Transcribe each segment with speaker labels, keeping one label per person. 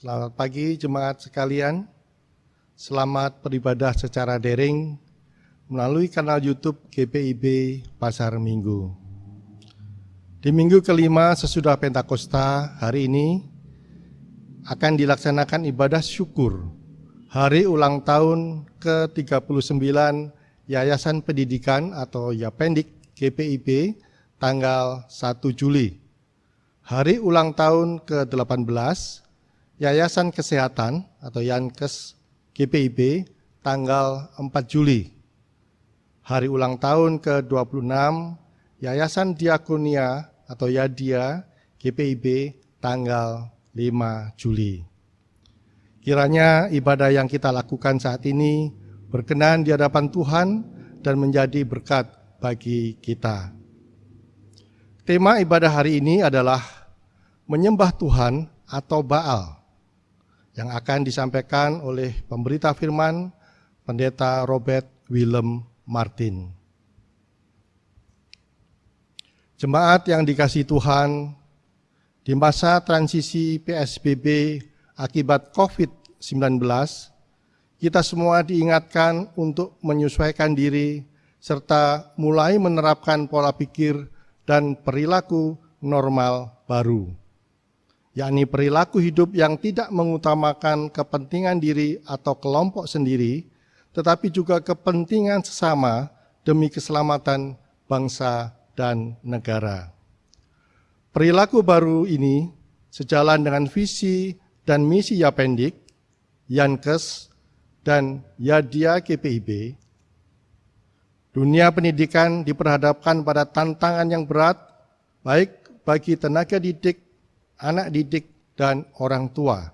Speaker 1: Selamat pagi jemaat sekalian. Selamat beribadah secara daring melalui kanal YouTube GPIB Pasar Minggu. Di minggu kelima sesudah Pentakosta, hari ini akan dilaksanakan ibadah syukur hari ulang tahun ke-39 Yayasan Pendidikan atau Yapendik GPIB tanggal 1 Juli. Hari ulang tahun ke-18 Yayasan Kesehatan atau Yankes GPIB tanggal 4 Juli. Hari ulang tahun ke-26 Yayasan Diakonia atau Yadia GPIB tanggal 5 Juli. Kiranya ibadah yang kita lakukan saat ini berkenan di hadapan Tuhan dan menjadi berkat bagi kita. Tema ibadah hari ini adalah menyembah Tuhan atau Baal, yang akan disampaikan oleh pemberita firman Pendeta Robert Willem Martin. Jemaat yang dikasihi Tuhan, di masa transisi PSBB akibat COVID-19, kita semua diingatkan untuk menyesuaikan diri serta mulai menerapkan pola pikir dan perilaku normal baru, yakni perilaku hidup yang tidak mengutamakan kepentingan diri atau kelompok sendiri, tetapi juga kepentingan sesama demi keselamatan bangsa dan negara. Perilaku baru ini sejalan dengan visi dan misi Yapendik, Yankes, dan Yadia GPIB. Dunia pendidikan diperhadapkan pada tantangan yang berat, baik bagi tenaga didik, anak didik, dan orang tua.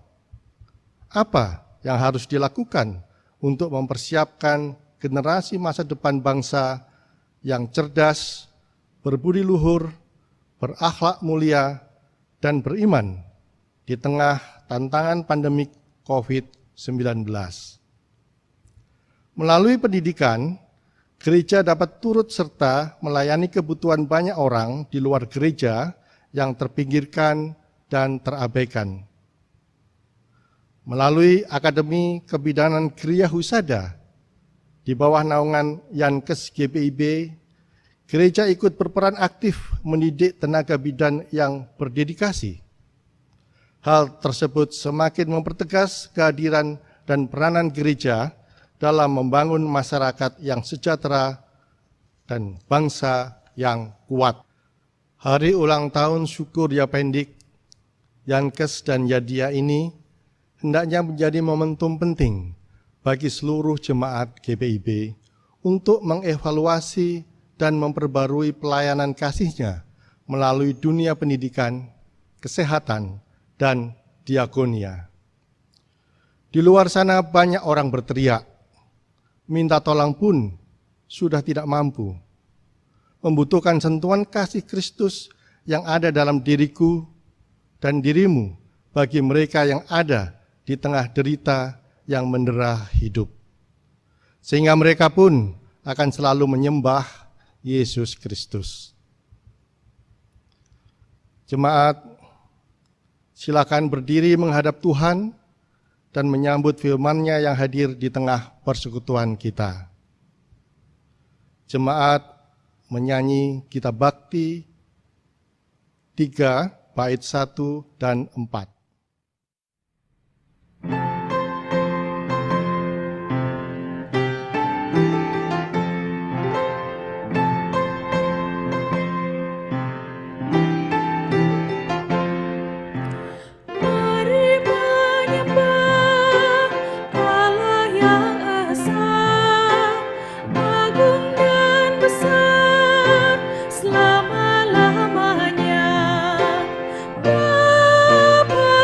Speaker 1: Apa yang harus dilakukan untuk mempersiapkan generasi masa depan bangsa yang cerdas, berbudi luhur, berakhlak mulia, dan beriman di tengah tantangan pandemik COVID-19? Melalui pendidikan, gereja dapat turut serta melayani kebutuhan banyak orang di luar gereja yang terpinggirkan dan terabaikan. Melalui Akademi Kebidanan Kriya Husada di bawah naungan Yankes GPIB, gereja ikut berperan aktif mendidik tenaga bidan yang berdedikasi. Hal tersebut semakin mempertegas kehadiran dan peranan gereja dalam membangun masyarakat yang sejahtera dan bangsa yang kuat. Hari ulang tahun syukur Yapendik, Yankes, dan Yadia ini hendaknya menjadi momentum penting bagi seluruh jemaat GPIB untuk mengevaluasi dan memperbarui pelayanan kasihnya melalui dunia pendidikan, kesehatan, dan diakonia. Di luar sana banyak orang berteriak, minta tolong pun sudah tidak mampu, membutuhkan sentuhan kasih Kristus yang ada dalam diriku dan dirimu bagi mereka yang ada di tengah derita yang mendera hidup. Sehingga mereka pun akan selalu menyembah Yesus Kristus. Jemaat, silakan berdiri menghadap Tuhan dan menyambut firman-Nya yang hadir di tengah persekutuan kita. Jemaat menyanyi Kitab Bakti 3 bait 1 dan 4.
Speaker 2: Selama-lamanya Bapa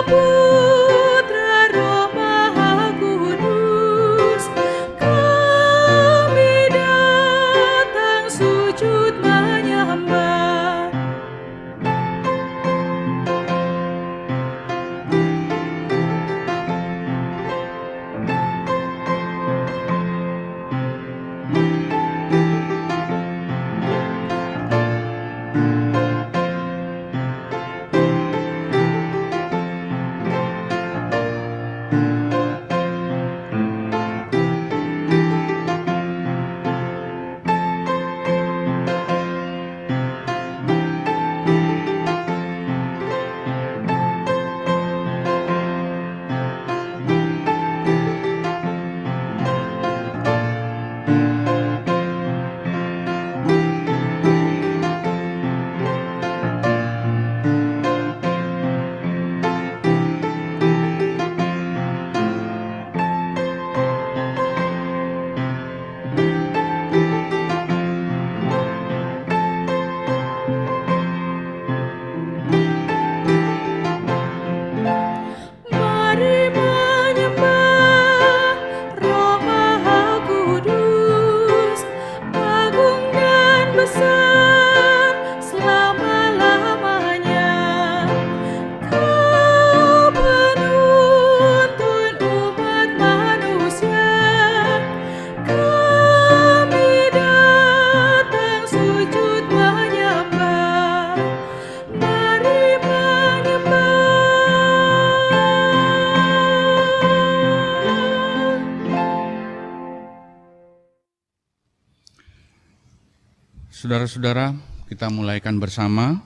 Speaker 2: Saudara-saudara, kita mulaikan bersama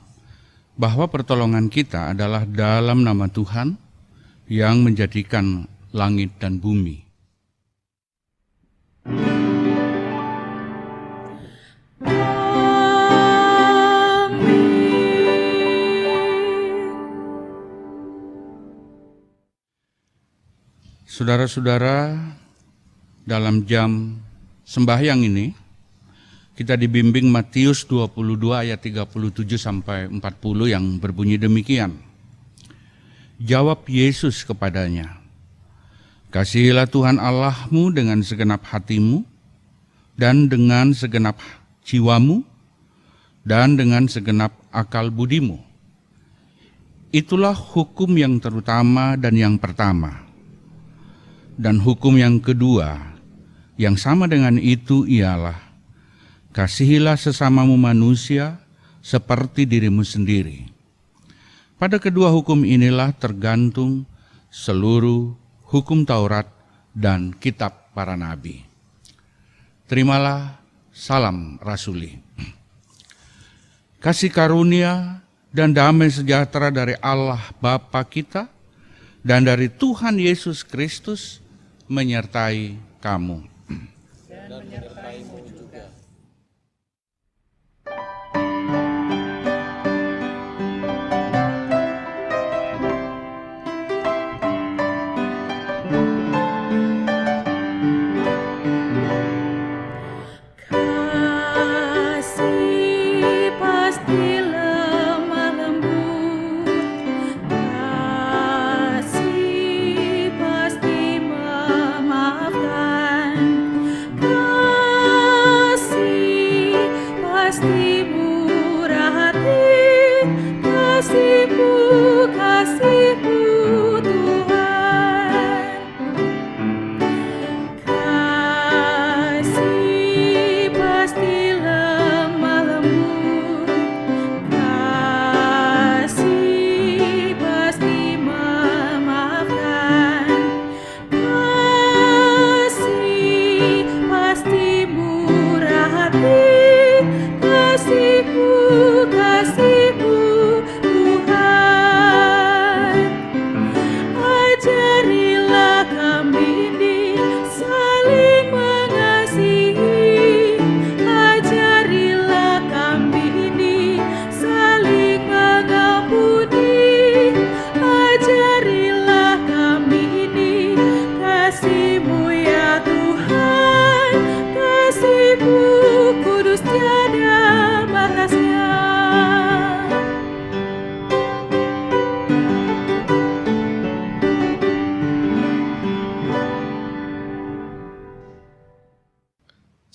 Speaker 2: bahwa pertolongan kita adalah dalam nama Tuhan yang menjadikan langit dan bumi. Saudara-saudara, dalam jam sembahyang ini, kita dibimbing Matius 22 ayat 37 sampai 40 yang berbunyi demikian. Jawab Yesus kepadanya, "Kasihilah Tuhan Allahmu dengan segenap hatimu, dan dengan segenap jiwamu, dan dengan segenap akal budimu. Itulah hukum yang terutama dan yang pertama. Dan hukum yang kedua, yang sama dengan itu ialah, kasihilah sesamamu manusia seperti dirimu sendiri. Pada kedua hukum inilah tergantung seluruh hukum Taurat dan kitab para nabi." Terimalah salam rasuli. Kasih karunia dan damai sejahtera dari Allah Bapa kita dan dari Tuhan Yesus Kristus menyertai kamu. Dan menyertaimu juga.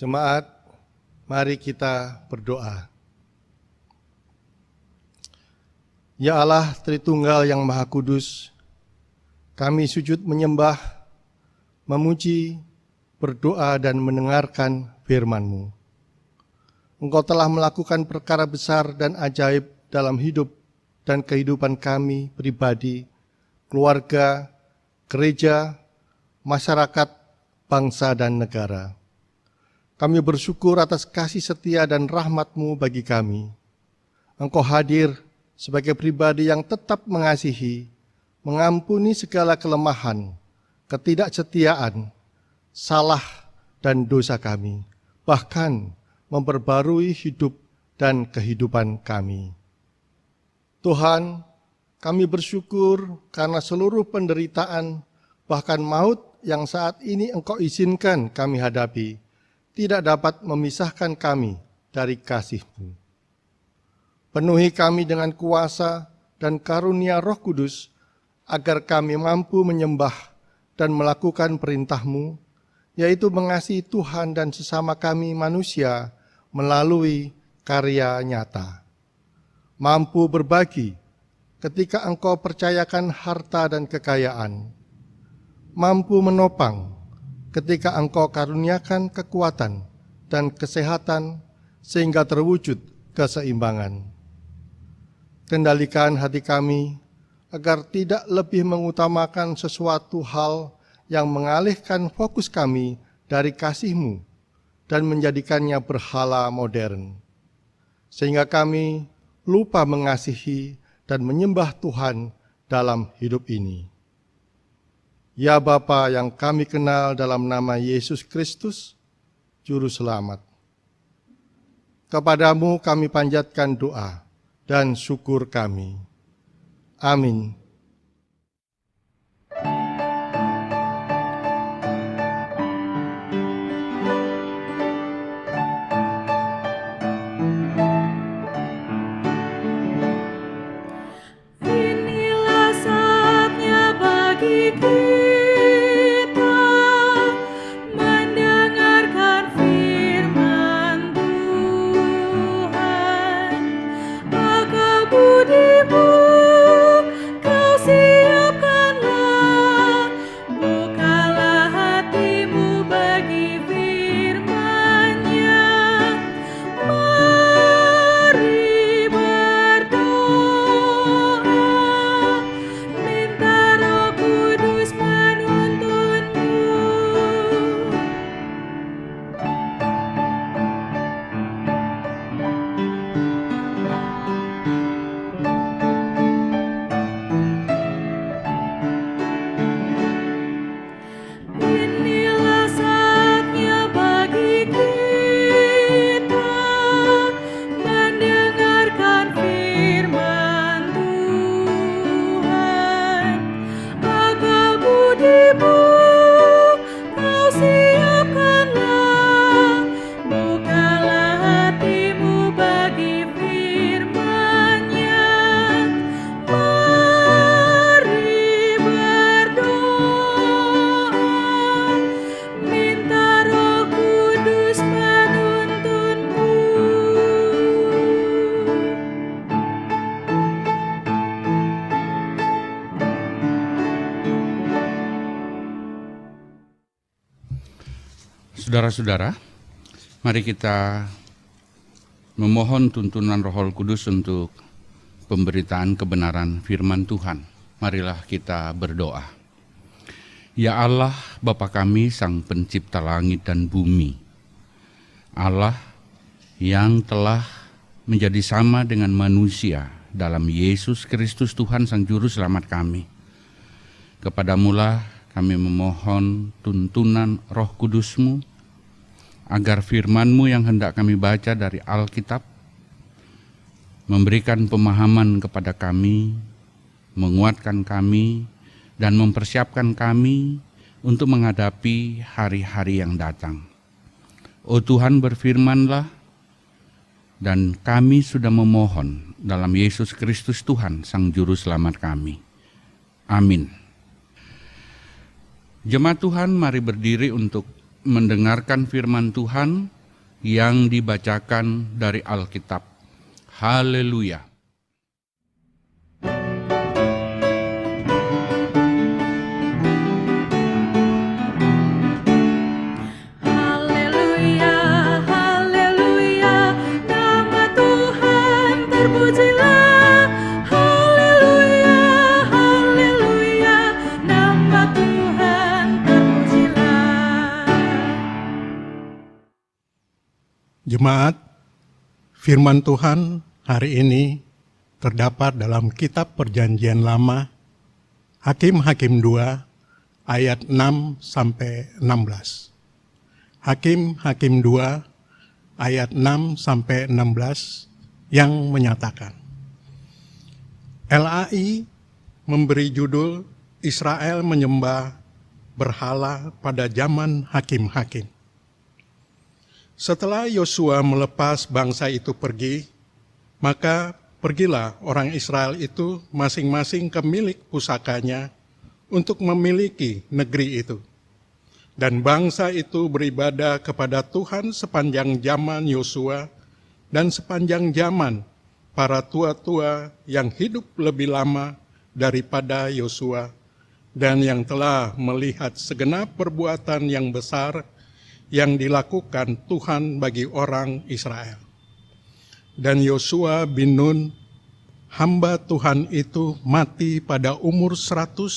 Speaker 1: Jemaat, mari kita berdoa. Ya Allah Tritunggal yang Maha Kudus, kami sujud menyembah, memuji, berdoa dan mendengarkan firman-Mu. Engkau telah melakukan perkara besar dan ajaib dalam hidup dan kehidupan kami pribadi, keluarga, gereja, masyarakat, bangsa dan negara. Kami bersyukur atas kasih setia dan rahmat-Mu bagi kami. Engkau hadir sebagai pribadi yang tetap mengasihi, mengampuni segala kelemahan, ketidaksetiaan, salah dan dosa kami, bahkan memperbarui hidup dan kehidupan kami. Tuhan, kami bersyukur karena seluruh penderitaan, bahkan maut yang saat ini Engkau izinkan kami hadapi, tidak dapat memisahkan kami dari kasih-Mu. Penuhi kami dengan kuasa dan karunia Roh Kudus, agar kami mampu menyembah dan melakukan perintah-Mu, yaitu mengasihi Tuhan dan sesama kami manusia melalui karya nyata. Mampu berbagi ketika Engkau percayakan harta dan kekayaan. Mampu menopang ketika Engkau karuniakan kekuatan dan kesehatan sehingga terwujud keseimbangan. Kendalikan hati kami agar tidak lebih mengutamakan sesuatu hal yang mengalihkan fokus kami dari kasih-Mu dan menjadikannya berhala modern. sehingga kami lupa mengasihi dan menyembah Tuhan dalam hidup ini. Ya Bapa yang kami kenal dalam nama Yesus Kristus, Juru Selamat, kepadamu kami panjatkan doa dan syukur kami. Amin.
Speaker 2: Saudara-saudara, mari kita memohon tuntunan Roh Kudus untuk pemberitaan kebenaran firman Tuhan. Marilah kita berdoa. Ya Allah, Bapa kami, Sang Pencipta langit dan bumi, Allah yang telah menjadi sama dengan manusia dalam Yesus Kristus Tuhan Sang Juru Selamat kami. Kepadamulah kami memohon tuntunan Roh Kudus-Mu, agar firman-Mu yang hendak kami baca dari Alkitab memberikan pemahaman kepada kami, menguatkan kami, dan mempersiapkan kami untuk menghadapi hari-hari yang datang. Oh Tuhan, berfirman-Lah, dan kami sudah memohon dalam Yesus Kristus Tuhan, Sang Juru Selamat kami. Amin. Jemaat Tuhan, mari berdiri untuk mendengarkan firman Tuhan yang dibacakan dari Alkitab. Haleluya.
Speaker 3: Haleluya, haleluya, nama Tuhan terpujilah. Haleluya, haleluya, nama Tuhan terpujilah.
Speaker 4: Jemaat, firman Tuhan hari ini terdapat dalam Kitab Perjanjian Lama, Hakim-Hakim 2, ayat 6-16. Hakim-Hakim 2, ayat 6-16 yang menyatakan, LAI memberi judul Israel menyembah berhala pada zaman hakim-hakim. Setelah Yosua melepas bangsa itu pergi, maka pergilah orang Israel itu masing-masing ke milik pusakanya untuk memiliki negeri itu. Dan bangsa itu beribadah kepada Tuhan sepanjang zaman Yosua dan sepanjang zaman para tua-tua yang hidup lebih lama daripada Yosua dan yang telah melihat segenap perbuatan yang besar yang dilakukan Tuhan bagi orang Israel. Dan Yosua bin Nun, hamba Tuhan itu mati pada umur 110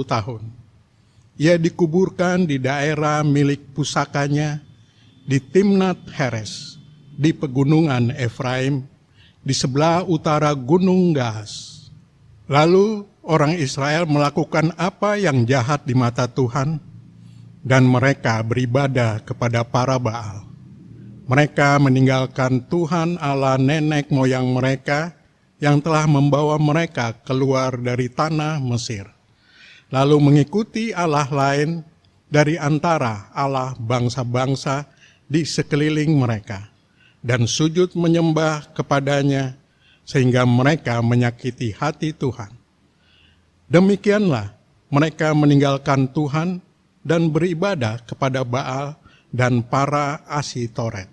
Speaker 4: tahun. Ia dikuburkan di daerah milik pusakanya di Timnat Heres, di pegunungan Efraim, di sebelah utara Gunung Gaas. Lalu orang Israel melakukan apa yang jahat di mata Tuhan, dan mereka beribadah kepada para Baal. Mereka meninggalkan Tuhan Allah nenek moyang mereka yang telah membawa mereka keluar dari tanah Mesir, lalu mengikuti Allah lain dari antara Allah bangsa-bangsa di sekeliling mereka, dan sujud menyembah kepadanya, sehingga mereka menyakiti hati Tuhan. Demikianlah mereka meninggalkan Tuhan dan beribadah kepada Baal dan para Asitoret.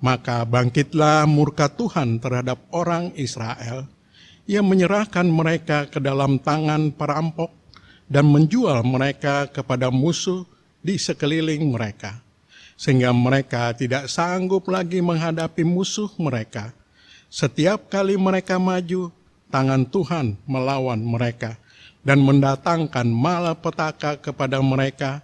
Speaker 4: Maka bangkitlah murka Tuhan terhadap orang Israel. Ia menyerahkan mereka ke dalam tangan perampok dan menjual mereka kepada musuh di sekeliling mereka, sehingga mereka tidak sanggup lagi menghadapi musuh mereka. Setiap kali mereka maju, tangan Tuhan melawan mereka dan mendatangkan malapetaka kepada mereka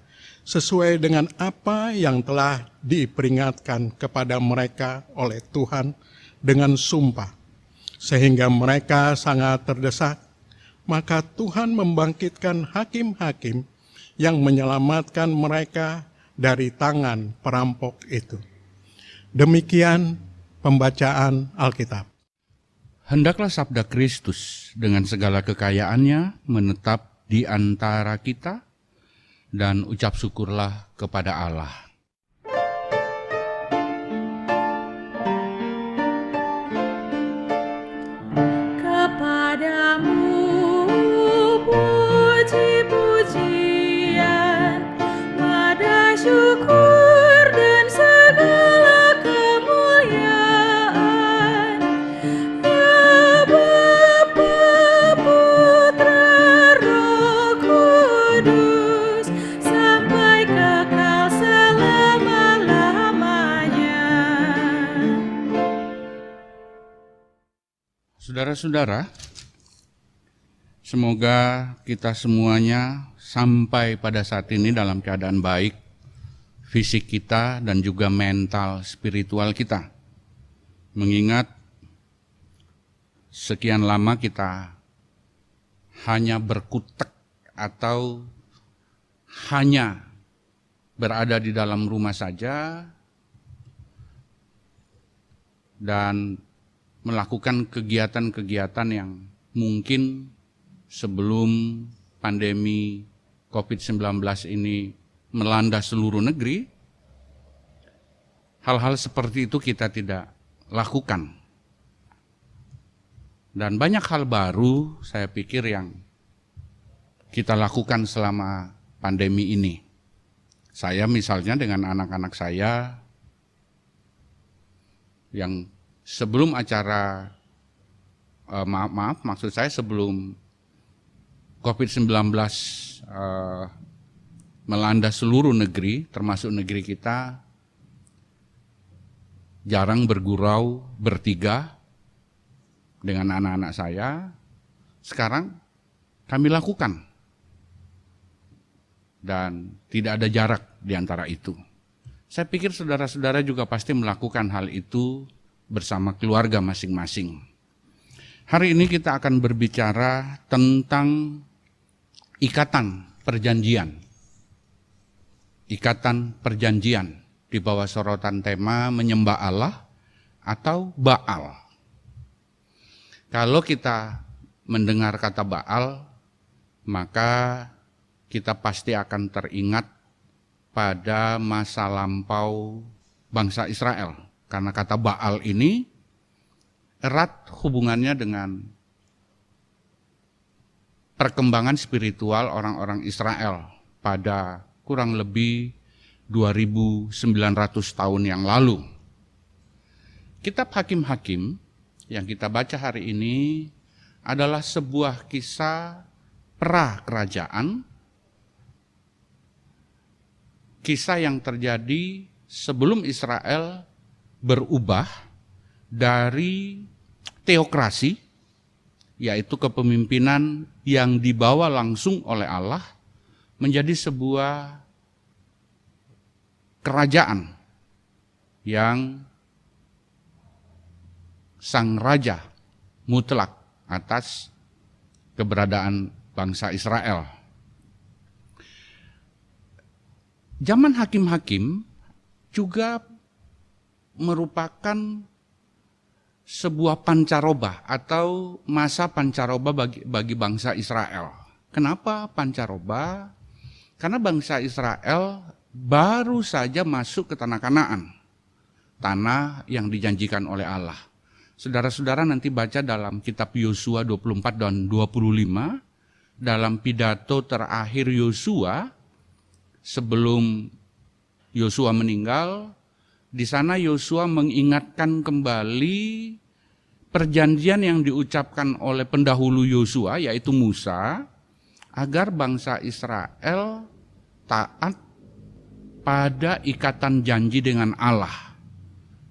Speaker 4: sesuai dengan apa yang telah diperingatkan kepada mereka oleh Tuhan dengan sumpah, sehingga mereka sangat terdesak. Maka Tuhan membangkitkan hakim-hakim yang menyelamatkan mereka dari tangan perampok itu. Demikian pembacaan Alkitab.
Speaker 2: Hendaklah sabda Kristus dengan segala kekayaannya menetap di antara kita, dan ucap syukurlah kepada Allah.
Speaker 3: Kepadamu puji-pujian, pada syukur dan segala kemuliaan, ya Bapa, Putra, Roh Kudus, sampai kekal selama-lamanya.
Speaker 2: Saudara-saudara, semoga kita semuanya sampai pada saat ini dalam keadaan baik, fisik kita dan juga mental spiritual kita. Mengingat sekian lama kita hanya berkutek atau hanya berada di dalam rumah saja dan melakukan kegiatan-kegiatan yang mungkin sebelum pandemi COVID-19 ini melanda seluruh negeri, hal-hal seperti itu kita tidak lakukan. Dan banyak hal baru saya pikir yang kita lakukan selama pandemi ini. Saya misalnya dengan anak-anak saya yang sebelum acara, maksud saya sebelum COVID-19 melanda seluruh negeri, termasuk negeri kita, jarang bergurau bertiga dengan anak-anak saya. Sekarang kami lakukan. Dan tidak ada jarak di antara itu. Saya pikir saudara-saudara juga pasti melakukan hal itu bersama keluarga masing-masing. Hari ini kita akan berbicara tentang ikatan perjanjian. Ikatan perjanjian di bawah sorotan tema menyembah Allah atau Baal. Kalau kita mendengar kata Baal, maka kita pasti akan teringat pada masa lampau bangsa Israel. Karena kata Baal ini erat hubungannya dengan perkembangan spiritual orang-orang Israel pada kurang lebih 2.900 tahun yang lalu. Kitab Hakim-Hakim yang kita baca hari ini adalah sebuah kisah pra-kerajaan, kisah yang terjadi sebelum Israel berubah dari teokrasi, yaitu kepemimpinan yang dibawa langsung oleh Allah, menjadi sebuah kerajaan yang sang raja mutlak atas keberadaan bangsa Israel. Zaman hakim-hakim juga merupakan sebuah pancaroba atau masa pancaroba bagi bangsa Israel. Kenapa pancaroba? Karena bangsa Israel baru saja masuk ke tanah Kanaan, tanah yang dijanjikan oleh Allah. Saudara-saudara nanti baca dalam kitab Yosua 24 dan 25, dalam pidato terakhir Yosua sebelum Yosua meninggal, di sana Yosua mengingatkan kembali perjanjian yang diucapkan oleh pendahulu Yosua, yaitu Musa, agar bangsa Israel taat pada ikatan janji dengan Allah.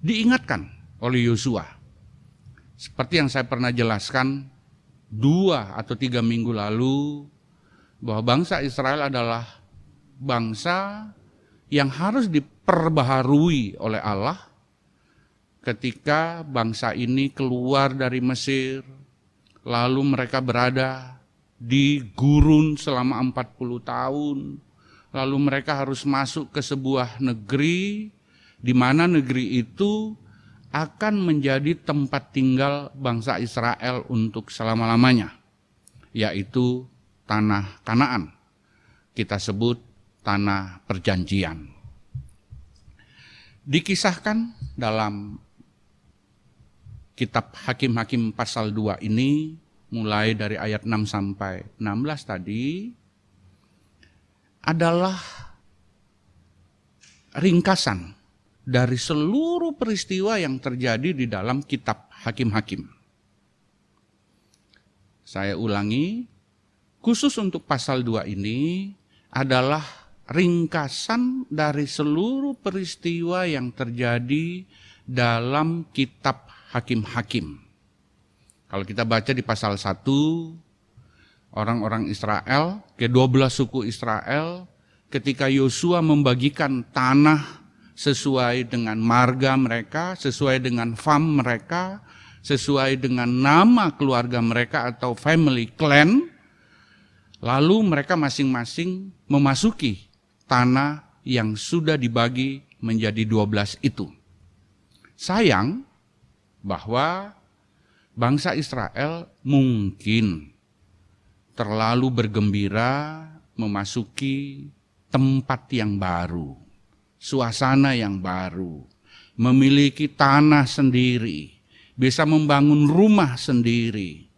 Speaker 2: Diingatkan oleh Yosua. Seperti yang saya pernah jelaskan 2 atau 3 minggu lalu, bahwa bangsa Israel adalah bangsa yang harus diperbaharui oleh Allah ketika bangsa ini keluar dari Mesir, lalu mereka berada di gurun selama 40 tahun, lalu mereka harus masuk ke sebuah negeri, di mana negeri itu akan menjadi tempat tinggal bangsa Israel untuk selama-lamanya, yaitu tanah Kanaan. Kita sebut tanah perjanjian. Dikisahkan dalam kitab Hakim-Hakim pasal 2 ini, mulai dari ayat 6 sampai 16 tadi, adalah ringkasan dari seluruh peristiwa yang terjadi di dalam kitab Hakim-Hakim. Saya ulangi, khusus untuk pasal 2 ini adalah ringkasan dari seluruh peristiwa yang terjadi dalam kitab Hakim-Hakim. Kalau kita baca di pasal 1, orang-orang Israel, ke-12 suku Israel, ketika Yosua membagikan tanah sesuai dengan marga mereka, sesuai dengan fam mereka, sesuai dengan nama keluarga mereka atau family clan, lalu mereka masing-masing memasuki tanah yang sudah dibagi menjadi 12 itu. Sayang bahwa bangsa Israel mungkin terlalu bergembira memasuki tempat yang baru, suasana yang baru, memiliki tanah sendiri, bisa membangun rumah sendiri,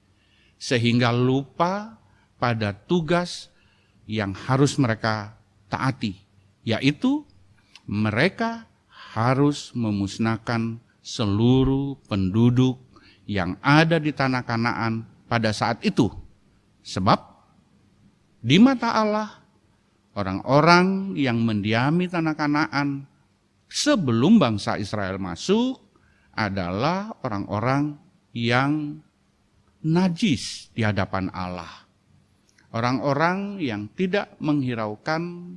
Speaker 2: sehingga lupa pada tugas yang harus mereka taati, yaitu mereka harus memusnahkan seluruh penduduk yang ada di tanah Kanaan pada saat itu. Sebab di mata Allah, orang-orang yang mendiami tanah Kanaan sebelum bangsa Israel masuk adalah orang-orang yang najis di hadapan Allah. Orang-orang yang tidak menghiraukan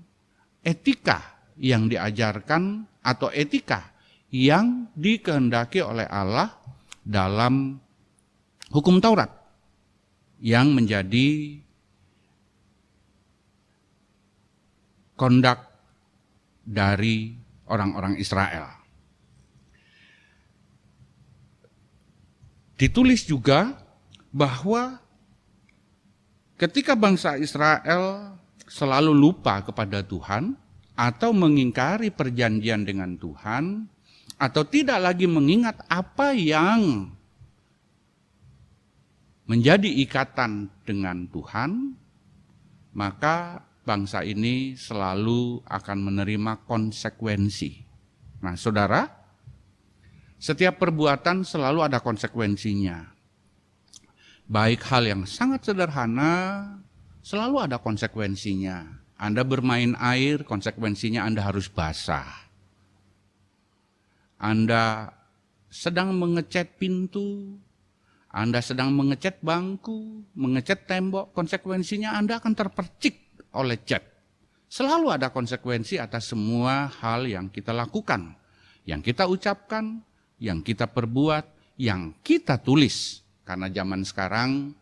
Speaker 2: etika yang diajarkan atau etika yang dikehendaki oleh Allah dalam hukum Taurat yang menjadi kondak dari orang-orang Israel. Ditulis juga bahwa ketika bangsa Israel selalu lupa kepada Tuhan atau mengingkari perjanjian dengan Tuhan atau tidak lagi mengingat apa yang menjadi ikatan dengan Tuhan, maka bangsa ini selalu akan menerima konsekuensi. Nah, saudara, setiap perbuatan selalu ada konsekuensinya. Baik hal yang sangat sederhana, selalu ada konsekuensinya. Anda bermain air, konsekuensinya Anda harus basah. Anda sedang mengecat pintu, Anda sedang mengecat bangku, mengecat tembok, konsekuensinya Anda akan terpercik oleh cat. Selalu ada konsekuensi atas semua hal yang kita lakukan, yang kita ucapkan, yang kita perbuat, yang kita tulis. Karena zaman sekarang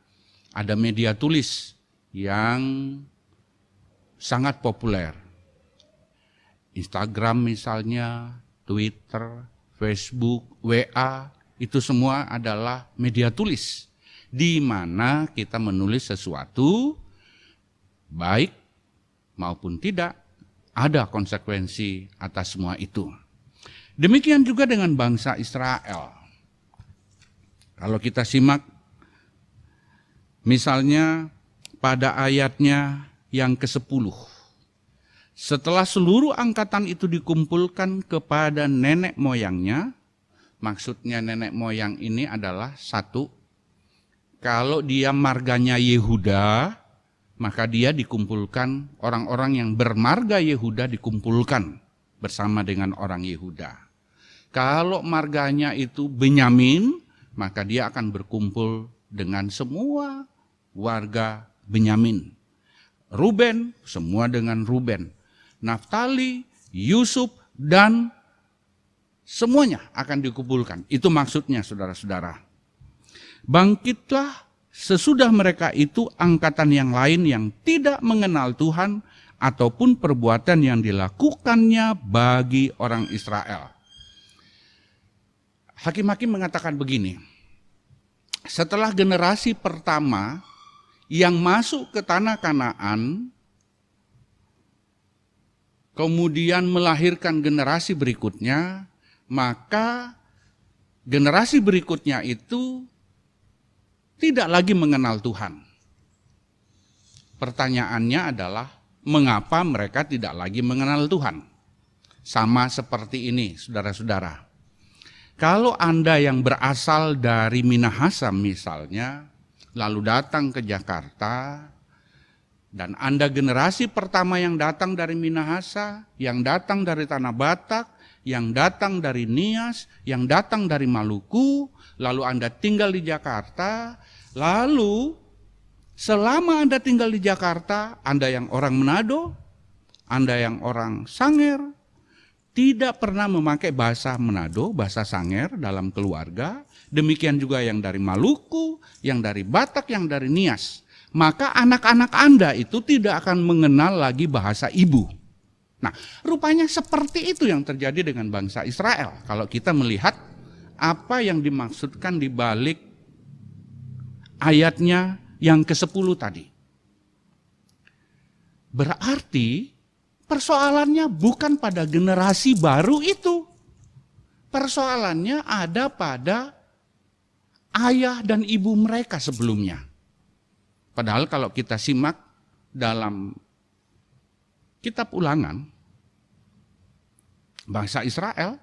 Speaker 2: ada media tulis yang sangat populer. Instagram misalnya, Twitter, Facebook, WA, itu semua adalah media tulis. Di mana kita menulis sesuatu, baik maupun tidak, ada konsekuensi atas semua itu. Demikian juga dengan bangsa Israel. Kalau kita simak, misalnya pada ayatnya yang ke-10. Setelah seluruh angkatan itu dikumpulkan kepada nenek moyangnya, maksudnya nenek moyang ini adalah satu, kalau dia marganya Yehuda, maka dia dikumpulkan, orang-orang yang bermarga Yehuda dikumpulkan bersama dengan orang Yehuda. Kalau marganya itu Benyamin, maka dia akan berkumpul dengan semua warga Benyamin. Ruben, semua dengan Ruben. Naftali, Yusuf, dan semuanya akan dikumpulkan. Itu maksudnya, saudara-saudara. Bangkitlah sesudah mereka itu angkatan yang lain yang tidak mengenal Tuhan ataupun perbuatan yang dilakukannya bagi orang Israel. Hakim-hakim mengatakan begini, setelah generasi pertama yang masuk ke tanah Kanaan, kemudian melahirkan generasi berikutnya, maka generasi berikutnya itu tidak lagi mengenal Tuhan. Pertanyaannya adalah, mengapa mereka tidak lagi mengenal Tuhan? Sama seperti ini, saudara-saudara. Kalau Anda yang berasal dari Minahasa misalnya, lalu datang ke Jakarta, dan Anda generasi pertama yang datang dari Minahasa, yang datang dari Tanah Batak, yang datang dari Nias, yang datang dari Maluku, lalu Anda tinggal di Jakarta, lalu selama Anda tinggal di Jakarta, Anda yang orang Manado, Anda yang orang Sanger, tidak pernah memakai bahasa Manado, bahasa Sanger dalam keluarga, demikian juga yang dari Maluku, yang dari Batak, yang dari Nias. Maka anak-anak Anda itu tidak akan mengenal lagi bahasa ibu. Nah, rupanya seperti itu yang terjadi dengan bangsa Israel. Kalau kita melihat apa yang dimaksudkan di balik ayatnya yang ke-10 tadi. Berarti persoalannya bukan pada generasi baru itu. Persoalannya ada pada ayah dan ibu mereka sebelumnya. Padahal kalau kita simak dalam kitab Ulangan, bangsa Israel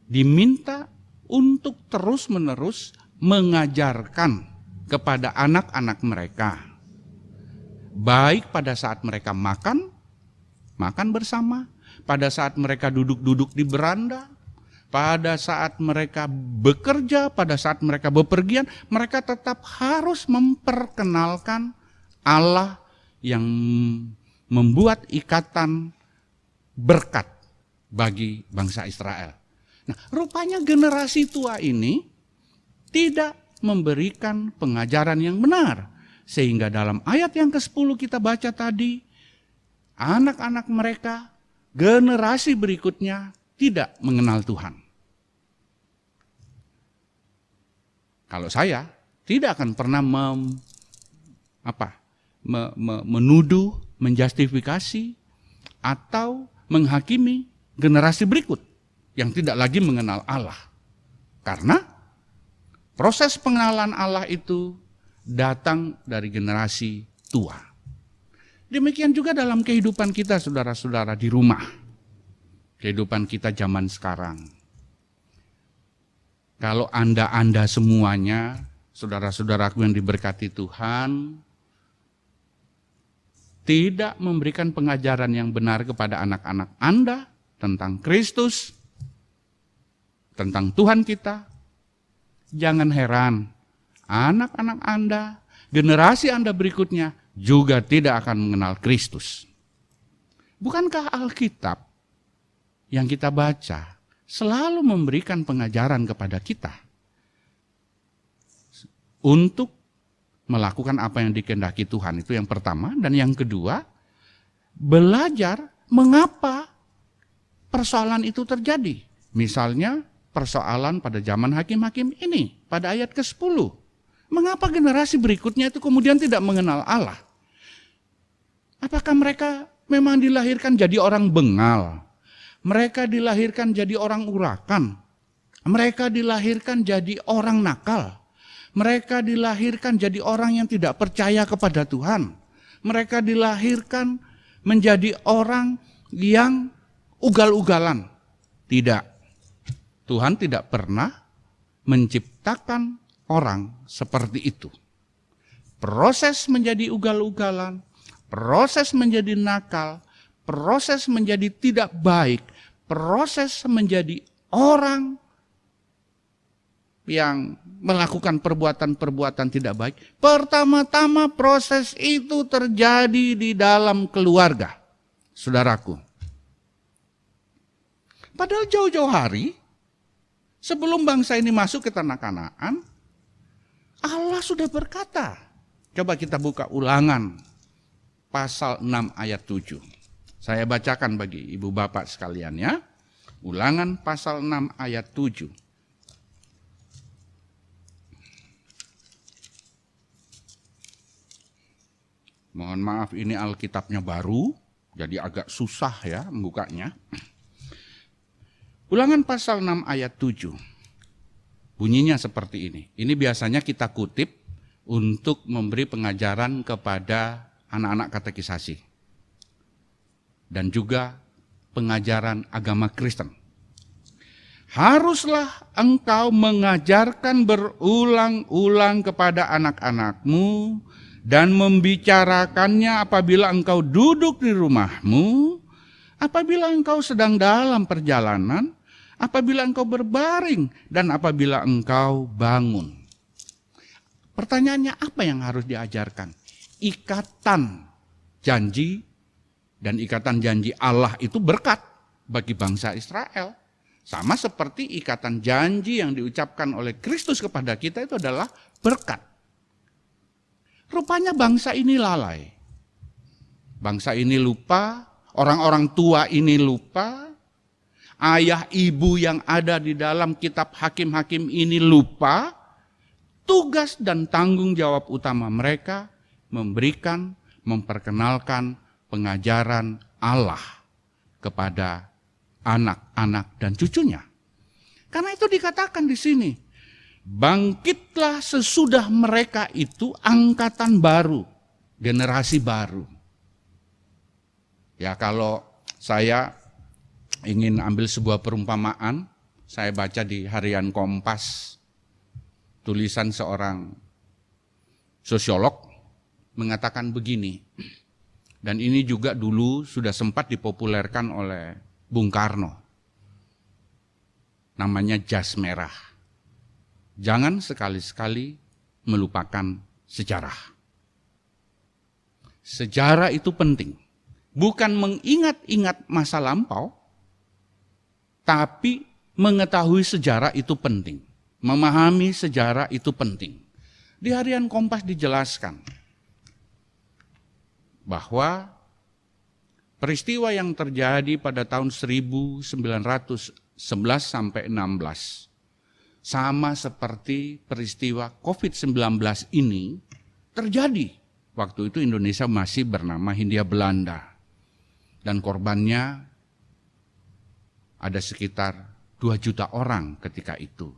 Speaker 2: diminta untuk terus-menerus mengajarkan kepada anak-anak mereka, baik pada saat mereka makan bersama, pada saat mereka duduk-duduk di beranda, pada saat mereka bekerja, pada saat mereka bepergian, mereka tetap harus memperkenalkan Allah yang membuat ikatan berkat bagi bangsa Israel. Nah, rupanya generasi tua ini tidak memberikan pengajaran yang benar. Sehingga dalam ayat yang ke-10 kita baca tadi, anak-anak mereka, generasi berikutnya tidak mengenal Tuhan. Kalau saya tidak akan pernah menuduh, menjustifikasi, atau menghakimi generasi berikut yang tidak lagi mengenal Allah. Karena proses pengenalan Allah itu datang dari generasi tua. Demikian juga dalam kehidupan kita, saudara-saudara, di rumah. Kehidupan kita zaman sekarang. Kalau Anda semuanya, saudara-saudaraku yang diberkati Tuhan, tidak memberikan pengajaran yang benar kepada anak-anak Anda tentang Kristus, tentang Tuhan kita, jangan heran, anak-anak Anda, generasi Anda berikutnya juga tidak akan mengenal Kristus. Bukankah Alkitab yang kita baca selalu memberikan pengajaran kepada kita untuk melakukan apa yang dikehendaki Tuhan. Itu yang pertama. Dan yang kedua, belajar mengapa persoalan itu terjadi. Misalnya persoalan pada zaman hakim-hakim ini, pada ayat ke-10. Mengapa generasi berikutnya itu kemudian tidak mengenal Allah? Apakah mereka memang dilahirkan jadi orang bengal? Mereka dilahirkan jadi orang urakan? Mereka dilahirkan jadi orang nakal? Mereka dilahirkan jadi orang yang tidak percaya kepada Tuhan? Mereka dilahirkan menjadi orang yang ugal-ugalan? Tidak. Tuhan tidak pernah menciptakan orang seperti itu. Proses menjadi ugal-ugalan, proses menjadi nakal, proses menjadi tidak baik, proses menjadi orang yang melakukan perbuatan-perbuatan tidak baik. Pertama-tama proses itu terjadi di dalam keluarga, saudaraku. Padahal jauh-jauh hari, sebelum bangsa ini masuk ke tanah Kanaan, Allah sudah berkata. Coba kita buka Ulangan pasal 6 ayat 7. Saya bacakan bagi ibu bapak sekalian ya. Ulangan pasal 6 ayat 7. Mohon maaf, ini Alkitabnya baru, jadi agak susah ya membukanya. Ulangan pasal 6 ayat 7. Bunyinya seperti ini. Ini biasanya kita kutip untuk memberi pengajaran kepada anak-anak katekisasi. Dan juga pengajaran agama Kristen. Haruslah engkau mengajarkan berulang-ulang kepada anak-anakmu dan membicarakannya apabila engkau duduk di rumahmu, apabila engkau sedang dalam perjalanan, apabila engkau berbaring, dan apabila engkau bangun. Pertanyaannya, apa yang harus diajarkan? Ikatan janji, dan ikatan janji Allah itu berkat bagi bangsa Israel. Sama seperti ikatan janji yang diucapkan oleh Kristus kepada kita itu adalah berkat. Rupanya bangsa ini lalai. Bangsa ini lupa, orang-orang tua ini lupa, ayah ibu yang ada di dalam kitab hakim-hakim ini lupa. Tugas dan tanggung jawab utama mereka memberikan, memperkenalkan pengajaran Allah kepada anak-anak dan cucunya. Karena itu dikatakan di sini, bangkitlah sesudah mereka itu angkatan baru, generasi baru. Ya, kalau saya ingin ambil sebuah perumpamaan, saya baca di harian Kompas, tulisan seorang sosiolog mengatakan begini, dan ini juga dulu sudah sempat dipopulerkan oleh Bung Karno, namanya jas merah. Jangan sekali-sekali melupakan sejarah. Sejarah itu penting. Bukan mengingat-ingat masa lampau, tapi mengetahui sejarah itu penting. Memahami sejarah itu penting. Di harian Kompas dijelaskan bahwa peristiwa yang terjadi pada tahun 1911 sampai 16 sama seperti peristiwa COVID-19 ini terjadi. Waktu itu Indonesia masih bernama Hindia Belanda. Dan korbannya ada sekitar 2 juta orang ketika itu.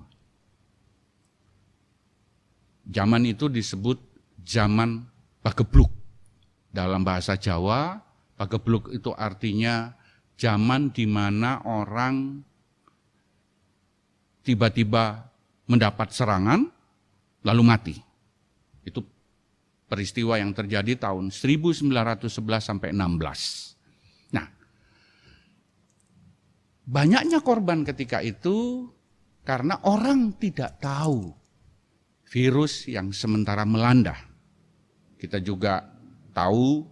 Speaker 2: Zaman itu disebut zaman pagebluk. Dalam bahasa Jawa, pagebluk itu artinya zaman di mana orang tiba-tiba mendapat serangan lalu mati. Itu peristiwa yang terjadi tahun 1911 sampai 16. Nah, banyaknya korban ketika itu karena orang tidak tahu virus yang sementara melanda. Kita juga tahu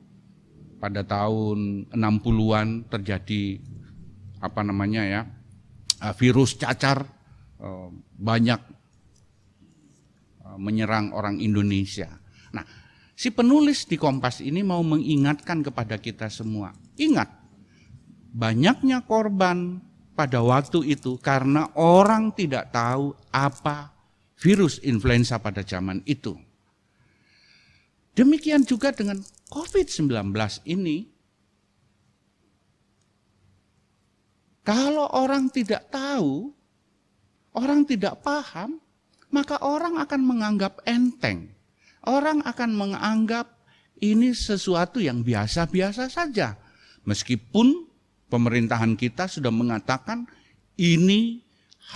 Speaker 2: pada tahun 60-an terjadi virus cacar banyak menyerang orang Indonesia. Nah, si penulis di Kompas ini mau mengingatkan kepada kita semua. Ingat, banyaknya korban pada waktu itu karena orang tidak tahu apa virus influenza pada zaman itu. Demikian juga dengan COVID-19 ini. Kalau orang tidak tahu, orang tidak paham, maka orang akan menganggap enteng. Orang akan menganggap ini sesuatu yang biasa-biasa saja. Meskipun pemerintahan kita sudah mengatakan ini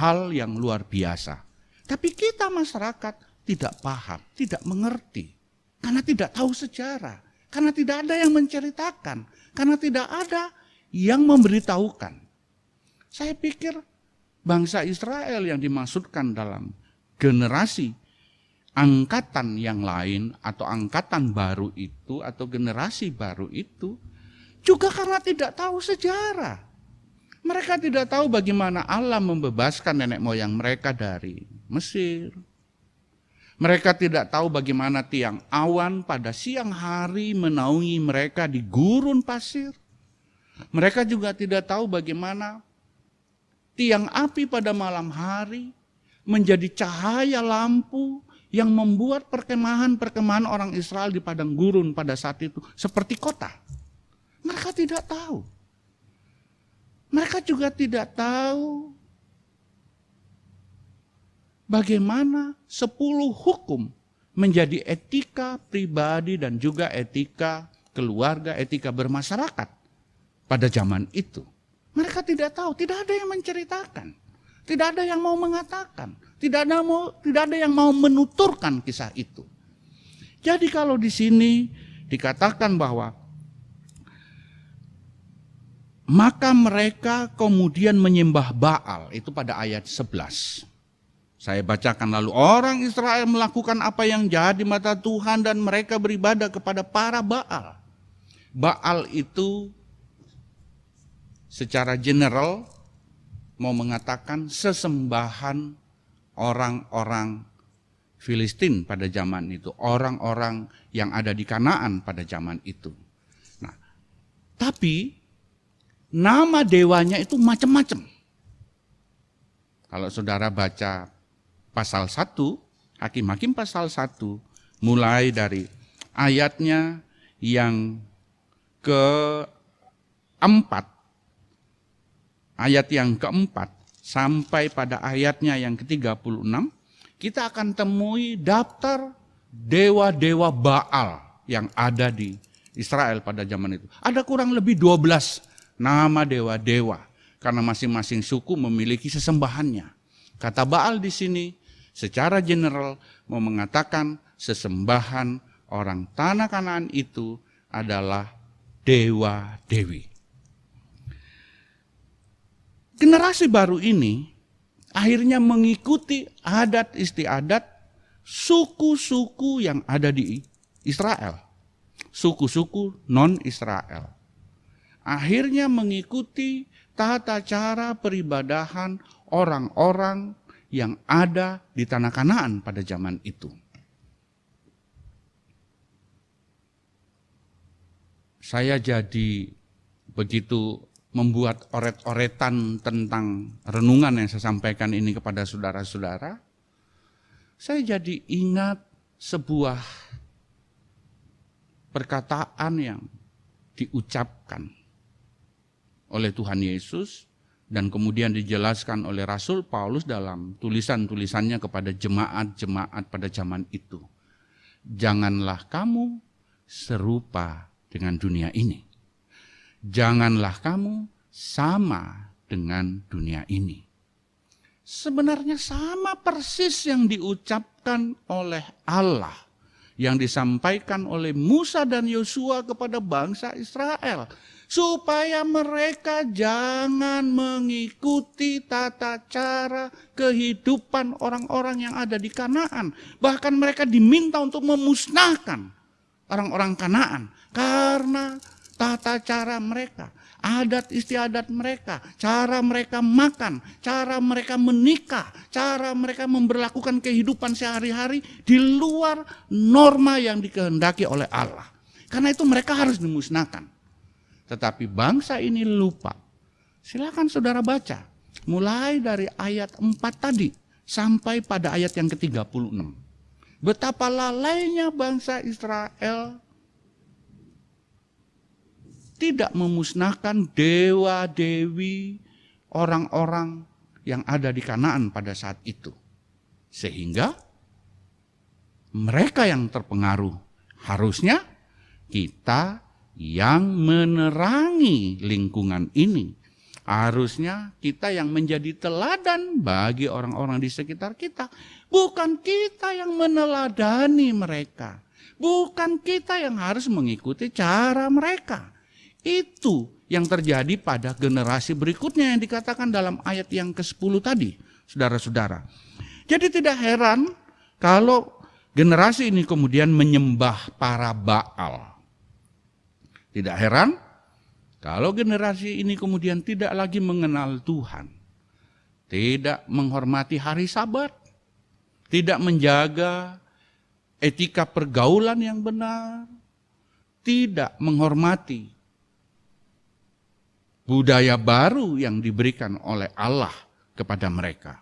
Speaker 2: hal yang luar biasa. Tapi kita masyarakat tidak paham, tidak mengerti. Karena tidak tahu sejarah. Karena tidak ada yang menceritakan. Karena tidak ada yang memberitahukan. Saya pikir bangsa Israel yang dimaksudkan dalam generasi angkatan yang lain atau angkatan baru itu atau generasi baru itu juga karena tidak tahu sejarah. Mereka tidak tahu bagaimana Allah membebaskan nenek moyang mereka dari Mesir. Mereka tidak tahu bagaimana tiang awan pada siang hari menaungi mereka di gurun pasir. Mereka juga tidak tahu bagaimana tiang api pada malam hari menjadi cahaya lampu yang membuat perkemahan-perkemahan orang Israel di padang gurun pada saat itu seperti kota. Mereka tidak tahu. Mereka juga tidak tahu bagaimana 10 hukum menjadi etika pribadi dan juga etika keluarga, etika bermasyarakat pada zaman itu. Mereka tidak tahu, tidak ada yang menceritakan, tidak ada yang mau mengatakan, tidak ada yang mau menuturkan kisah itu. Jadi kalau di sini dikatakan bahwa maka mereka kemudian menyembah Baal, itu pada ayat 11. Saya bacakan lalu, orang Israel melakukan apa yang jahat di mata Tuhan dan mereka beribadah kepada para Baal. Baal itu secara general mau mengatakan sesembahan orang-orang Filistin pada zaman itu, orang-orang yang ada di Kanaan pada zaman itu. Nah, tapi nama dewanya itu macam-macam. Kalau saudara baca pasal 1, Hakim-Hakim pasal 1, mulai dari ayatnya yang keempat, ayat yang keempat sampai pada ayatnya yang ke-36, kita akan temui daftar dewa-dewa Baal yang ada di Israel pada zaman itu. Ada kurang lebih 12 nama dewa-dewa karena masing-masing suku memiliki sesembahannya. Kata Baal di sini secara general mau mengatakan sesembahan orang tanah Kanaan itu adalah dewa-dewi. Generasi baru ini akhirnya mengikuti adat istiadat suku-suku yang ada di Israel. Suku-suku non-Israel. Akhirnya mengikuti tata cara peribadahan orang-orang yang ada di tanah Kanaan pada zaman itu. Saya jadi begitu membuat oret-oretan tentang renungan yang saya sampaikan ini kepada saudara-saudara, saya jadi ingat sebuah perkataan yang diucapkan oleh Tuhan Yesus dan kemudian dijelaskan oleh Rasul Paulus dalam tulisan-tulisannya kepada jemaat-jemaat pada zaman itu. Janganlah kamu serupa dengan dunia ini. Janganlah kamu sama dengan dunia ini. Sebenarnya sama persis yang diucapkan oleh Allah, yang disampaikan oleh Musa dan Yosua kepada bangsa Israel. Supaya mereka jangan mengikuti tata cara kehidupan orang-orang yang ada di Kanaan. Bahkan mereka diminta untuk memusnahkan orang-orang Kanaan. Karena tata cara mereka, adat istiadat mereka, cara mereka makan, cara mereka menikah, cara mereka memberlakukan kehidupan sehari-hari di luar norma yang dikehendaki oleh Allah. Karena itu mereka harus dimusnahkan. Tetapi bangsa ini lupa. Silakan saudara baca, mulai dari ayat 4 tadi sampai pada ayat yang ke-36. Betapa lalainya bangsa Israel tidak memusnahkan dewa-dewi orang-orang yang ada di Kanaan pada saat itu. Sehingga mereka yang terpengaruh. Harusnya kita yang menerangi lingkungan ini. Harusnya kita yang menjadi teladan bagi orang-orang di sekitar kita. Bukan kita yang meneladani mereka. Bukan kita yang harus mengikuti cara mereka. Itu yang terjadi pada generasi berikutnya yang dikatakan dalam ayat yang ke-10 tadi, saudara-saudara. Jadi tidak heran kalau generasi ini kemudian menyembah para Baal. Tidak heran kalau generasi ini kemudian tidak lagi mengenal Tuhan. Tidak menghormati hari Sabat. Tidak menjaga etika pergaulan yang benar. Tidak menghormati budaya baru yang diberikan oleh Allah kepada mereka.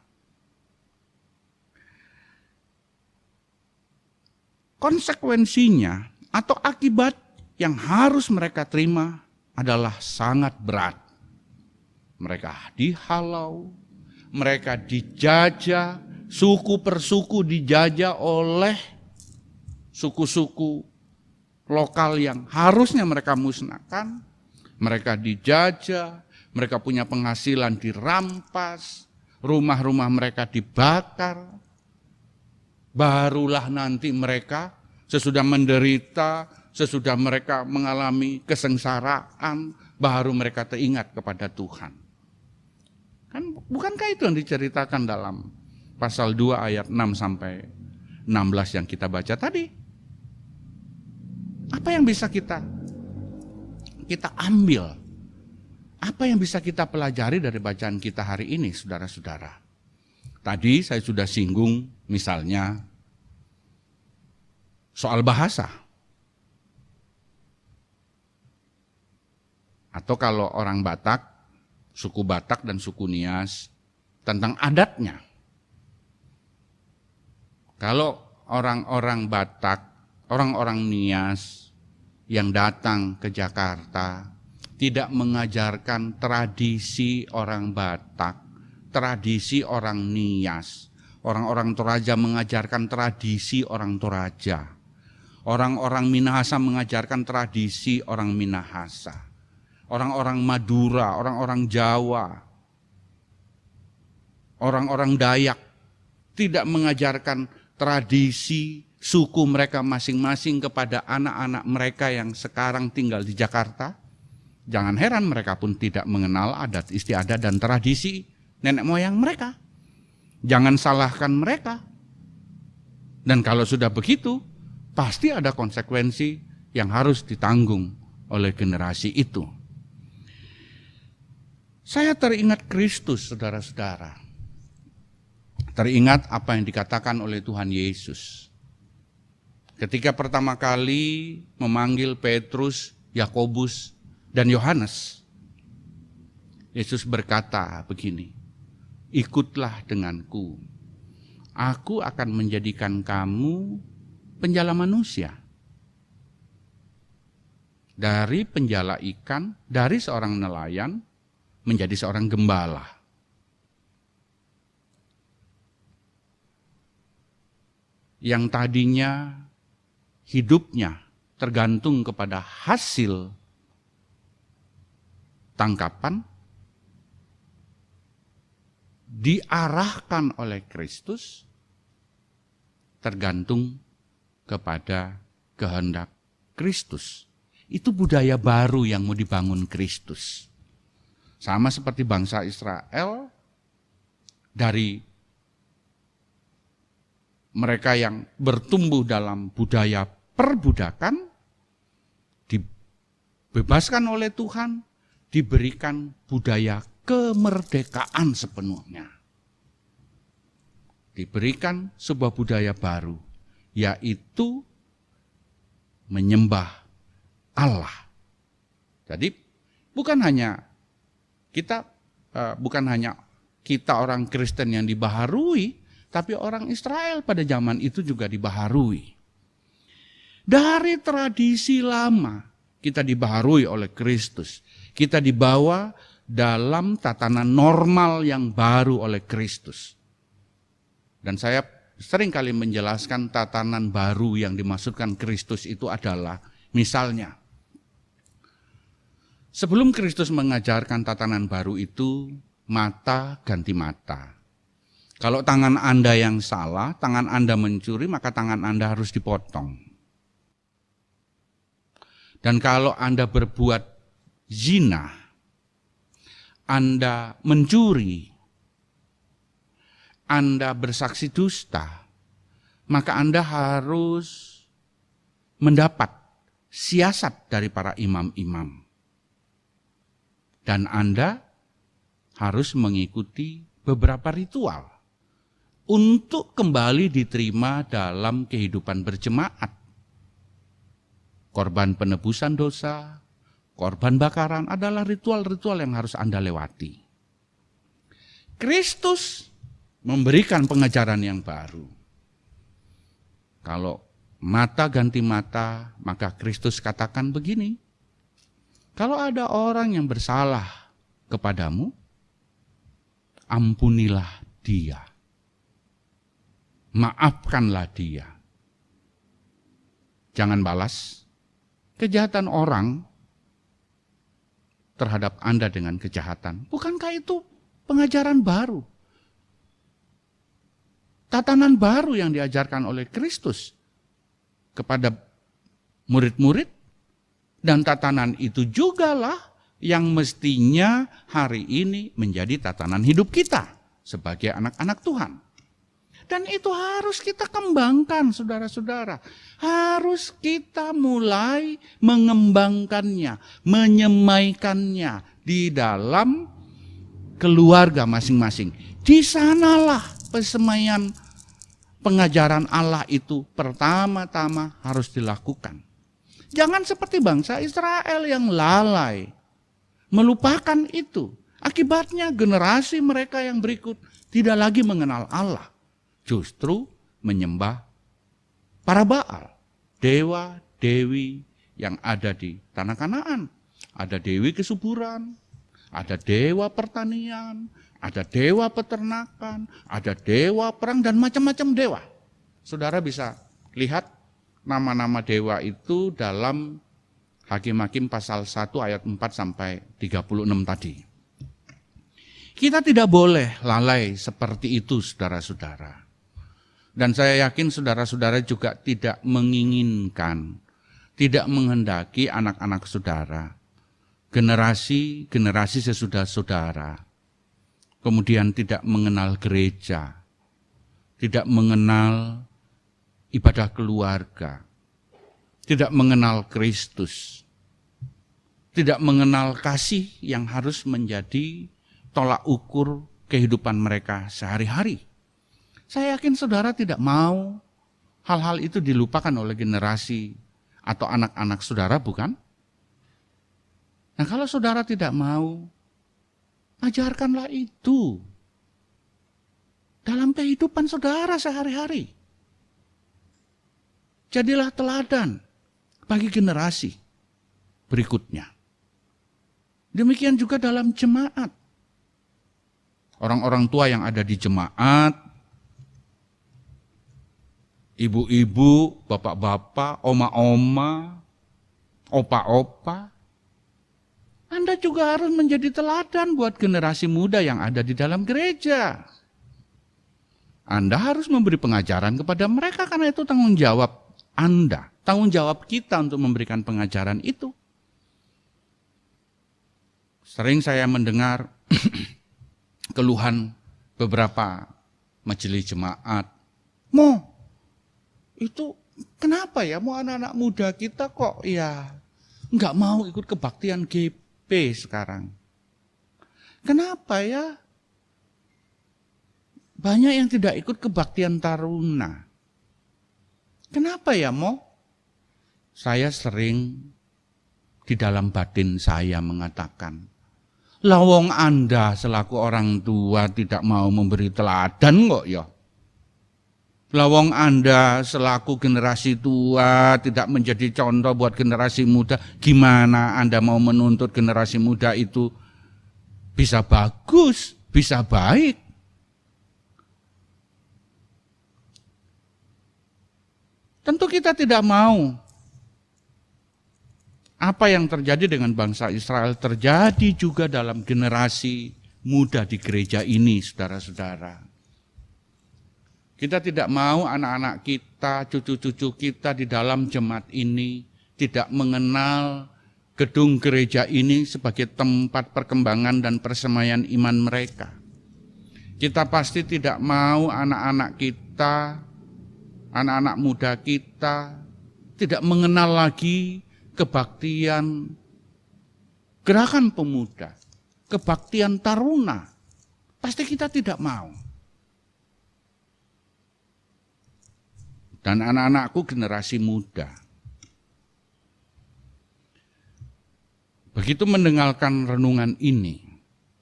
Speaker 2: Konsekuensinya atau akibat yang harus mereka terima adalah sangat berat. Mereka dihalau, mereka dijajah, suku per suku dijajah oleh suku-suku lokal yang harusnya mereka musnahkan. Mereka dijajah, mereka punya penghasilan dirampas, rumah-rumah mereka dibakar. Barulah nanti mereka sesudah menderita, sesudah mereka mengalami kesengsaraan, baru mereka teringat kepada Tuhan. Kan bukankah itu yang diceritakan dalam pasal 2 ayat 6 sampai 16 yang kita baca tadi? Apa yang bisa kita ambil? Apa yang bisa kita pelajari dari bacaan kita hari ini, saudara-saudara? Tadi saya sudah singgung misalnya soal bahasa. Atau kalau orang Batak, suku Batak dan suku Nias, tentang adatnya. Kalau orang-orang Batak, orang-orang Nias yang datang ke Jakarta tidak mengajarkan tradisi orang Batak, tradisi orang Nias. Orang-orang Toraja mengajarkan tradisi orang Toraja. Orang-orang Minahasa mengajarkan tradisi orang Minahasa. Orang-orang Madura, orang-orang Jawa, orang-orang Dayak tidak mengajarkan tradisi suku mereka masing-masing kepada anak-anak mereka yang sekarang tinggal di Jakarta. Jangan heran mereka pun tidak mengenal adat istiadat dan tradisi nenek moyang mereka. Jangan salahkan mereka. Dan kalau sudah begitu, pasti ada konsekuensi yang harus ditanggung oleh generasi itu. Saya teringat Kristus, saudara-saudara. Teringat apa yang dikatakan oleh Tuhan Yesus. Ketika pertama kali memanggil Petrus, Yakobus, dan Yohanes, Yesus berkata begini, "Ikutlah denganku. Aku akan menjadikan kamu penjala manusia." Dari penjala ikan, dari seorang nelayan, menjadi seorang gembala. Yang tadinya hidupnya tergantung kepada hasil tangkapan, diarahkan oleh Kristus, tergantung kepada kehendak Kristus. Itu budaya baru yang mau dibangun Kristus. Sama seperti bangsa Israel, dari mereka yang bertumbuh dalam budaya perbudakan, dibebaskan oleh Tuhan, diberikan budaya kemerdekaan sepenuhnya. Diberikan sebuah budaya baru, yaitu menyembah Allah. Jadi bukan hanya kita orang Kristen yang dibaharui, tapi orang Israel pada zaman itu juga dibaharui. Dari tradisi lama kita dibaharui oleh Kristus. Kita dibawa dalam tatanan normal yang baru oleh Kristus. Dan saya sering kali menjelaskan tatanan baru yang dimaksudkan Kristus itu adalah, misalnya, sebelum Kristus mengajarkan tatanan baru itu, mata ganti mata. Kalau tangan Anda yang salah, tangan Anda mencuri, maka tangan Anda harus dipotong. Dan kalau Anda berbuat zina, Anda mencuri, Anda bersaksi dusta, maka Anda harus mendapat siasat dari para imam-imam. Dan Anda harus mengikuti beberapa ritual untuk kembali diterima dalam kehidupan berjemaat. Korban penebusan dosa, korban bakaran adalah ritual-ritual yang harus Anda lewati. Kristus memberikan pengajaran yang baru. Kalau mata ganti mata, maka Kristus katakan begini, kalau ada orang yang bersalah kepadamu, ampunilah dia. Maafkanlah dia. Jangan balas kejahatan orang terhadap Anda dengan kejahatan. Bukankah itu pengajaran baru? Tatanan baru yang diajarkan oleh Kristus kepada murid-murid, dan tatanan itu jugalah yang mestinya hari ini menjadi tatanan hidup kita sebagai anak-anak Tuhan. Dan itu harus kita kembangkan, saudara-saudara. Harus kita mulai mengembangkannya, menyemaikannya di dalam keluarga masing-masing. Di sanalah pesemaian pengajaran Allah itu pertama-tama harus dilakukan. Jangan seperti bangsa Israel yang lalai, melupakan itu. Akibatnya generasi mereka yang berikut tidak lagi mengenal Allah. Justru menyembah para Baal, dewa-dewi yang ada di tanah Kanaan. Ada dewi kesuburan, ada dewa pertanian, ada dewa peternakan, ada dewa perang, dan macam-macam dewa. Saudara bisa lihat nama-nama dewa itu dalam Hakim-Hakim pasal 1 ayat 4 sampai 36 tadi. Kita tidak boleh lalai seperti itu, saudara-saudara. Dan saya yakin saudara-saudara juga tidak menginginkan, tidak menghendaki anak-anak saudara, generasi sesudah saudara, kemudian tidak mengenal gereja, tidak mengenal ibadah keluarga, tidak mengenal Kristus, tidak mengenal kasih yang harus menjadi tolak ukur kehidupan mereka sehari-hari. Saya yakin saudara tidak mau hal-hal itu dilupakan oleh generasi atau anak-anak saudara, bukan? Nah, kalau saudara tidak mau, ajarkanlah itu dalam kehidupan saudara sehari-hari. Jadilah teladan bagi generasi berikutnya. Demikian juga dalam jemaat. Orang-orang tua yang ada di jemaat, ibu-ibu, bapak-bapak, oma-oma, opa-opa, Anda juga harus menjadi teladan buat generasi muda yang ada di dalam gereja. Anda harus memberi pengajaran kepada mereka karena itu tanggung jawab Anda, tanggung jawab kita untuk memberikan pengajaran itu. Sering saya mendengar keluhan beberapa majelis jemaat, itu kenapa ya mau anak-anak muda kita kok ya nggak mau ikut kebaktian GP. sekarang. Kenapa ya? Banyak yang tidak ikut kebaktian taruna. Kenapa ya, Mo? Saya sering di dalam batin saya mengatakan, lawong Anda selaku orang tua tidak mau memberi teladan kok ya. Lawong Anda selaku generasi tua tidak menjadi contoh buat generasi muda. Gimana Anda mau menuntut generasi muda itu bisa bagus, bisa baik? Tentu kita tidak mau. Apa yang terjadi dengan bangsa Israel terjadi juga dalam generasi muda di gereja ini, saudara-saudara. Kita tidak mau anak-anak kita, cucu-cucu kita di dalam jemaat ini tidak mengenal gedung gereja ini sebagai tempat perkembangan dan persemaian iman mereka. Kita pasti tidak mau anak-anak kita, anak-anak muda kita tidak mengenal lagi kebaktian gerakan pemuda, kebaktian taruna. Pasti kita tidak mau. Dan anak-anakku generasi muda. Begitu mendengarkan renungan ini,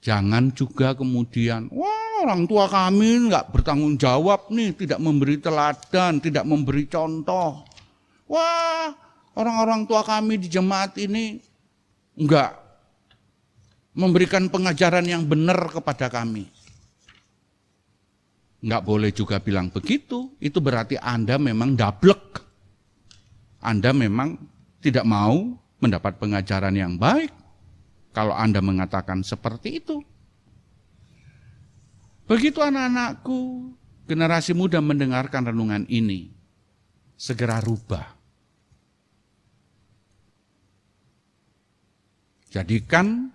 Speaker 2: jangan juga kemudian, wah orang tua kami enggak bertanggung jawab nih, tidak memberi teladan, tidak memberi contoh. Wah, orang-orang tua kami di jemaat ini enggak memberikan pengajaran yang benar kepada kami. Enggak boleh juga bilang begitu, itu berarti Anda memang dablek. Anda memang tidak mau mendapat pengajaran yang baik kalau Anda mengatakan seperti itu. Begitu anak-anakku, generasi muda mendengarkan renungan ini, segera rubah. Jadikan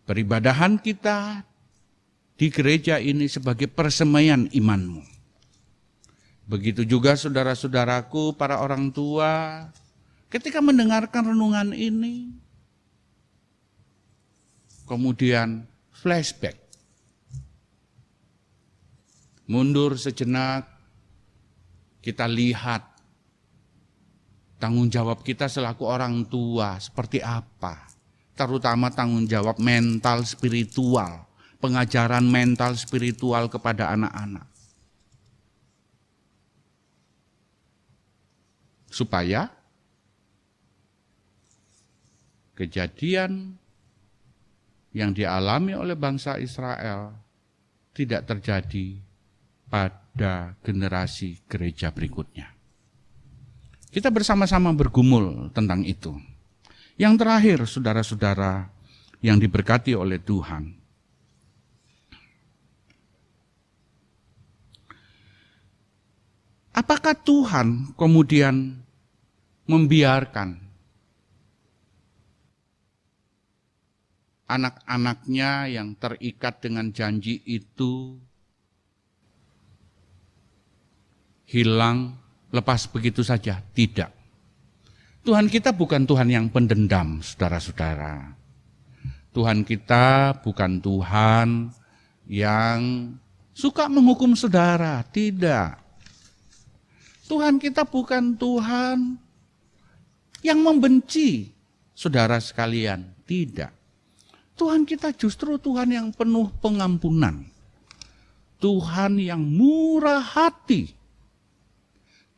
Speaker 2: peribadahan kita di gereja ini sebagai persemaian imanmu. Begitu juga saudara-saudaraku, para orang tua, ketika mendengarkan renungan ini, kemudian flashback. Mundur sejenak, kita lihat tanggung jawab kita selaku orang tua seperti apa. Terutama tanggung jawab mental spiritual, pengajaran mental spiritual kepada anak-anak. Supaya kejadian yang dialami oleh bangsa Israel tidak terjadi pada generasi gereja berikutnya. Kita bersama-sama bergumul tentang itu. Yang terakhir, saudara-saudara yang diberkati oleh Tuhan. Apakah Tuhan kemudian membiarkan anak-anaknya yang terikat dengan janji itu hilang lepas begitu saja? Tidak. Tuhan kita bukan Tuhan yang pendendam, saudara-saudara. Tuhan kita bukan Tuhan yang suka menghukum saudara, tidak. Tuhan kita bukan Tuhan yang membenci saudara sekalian, tidak. Tuhan kita justru Tuhan yang penuh pengampunan. Tuhan yang murah hati.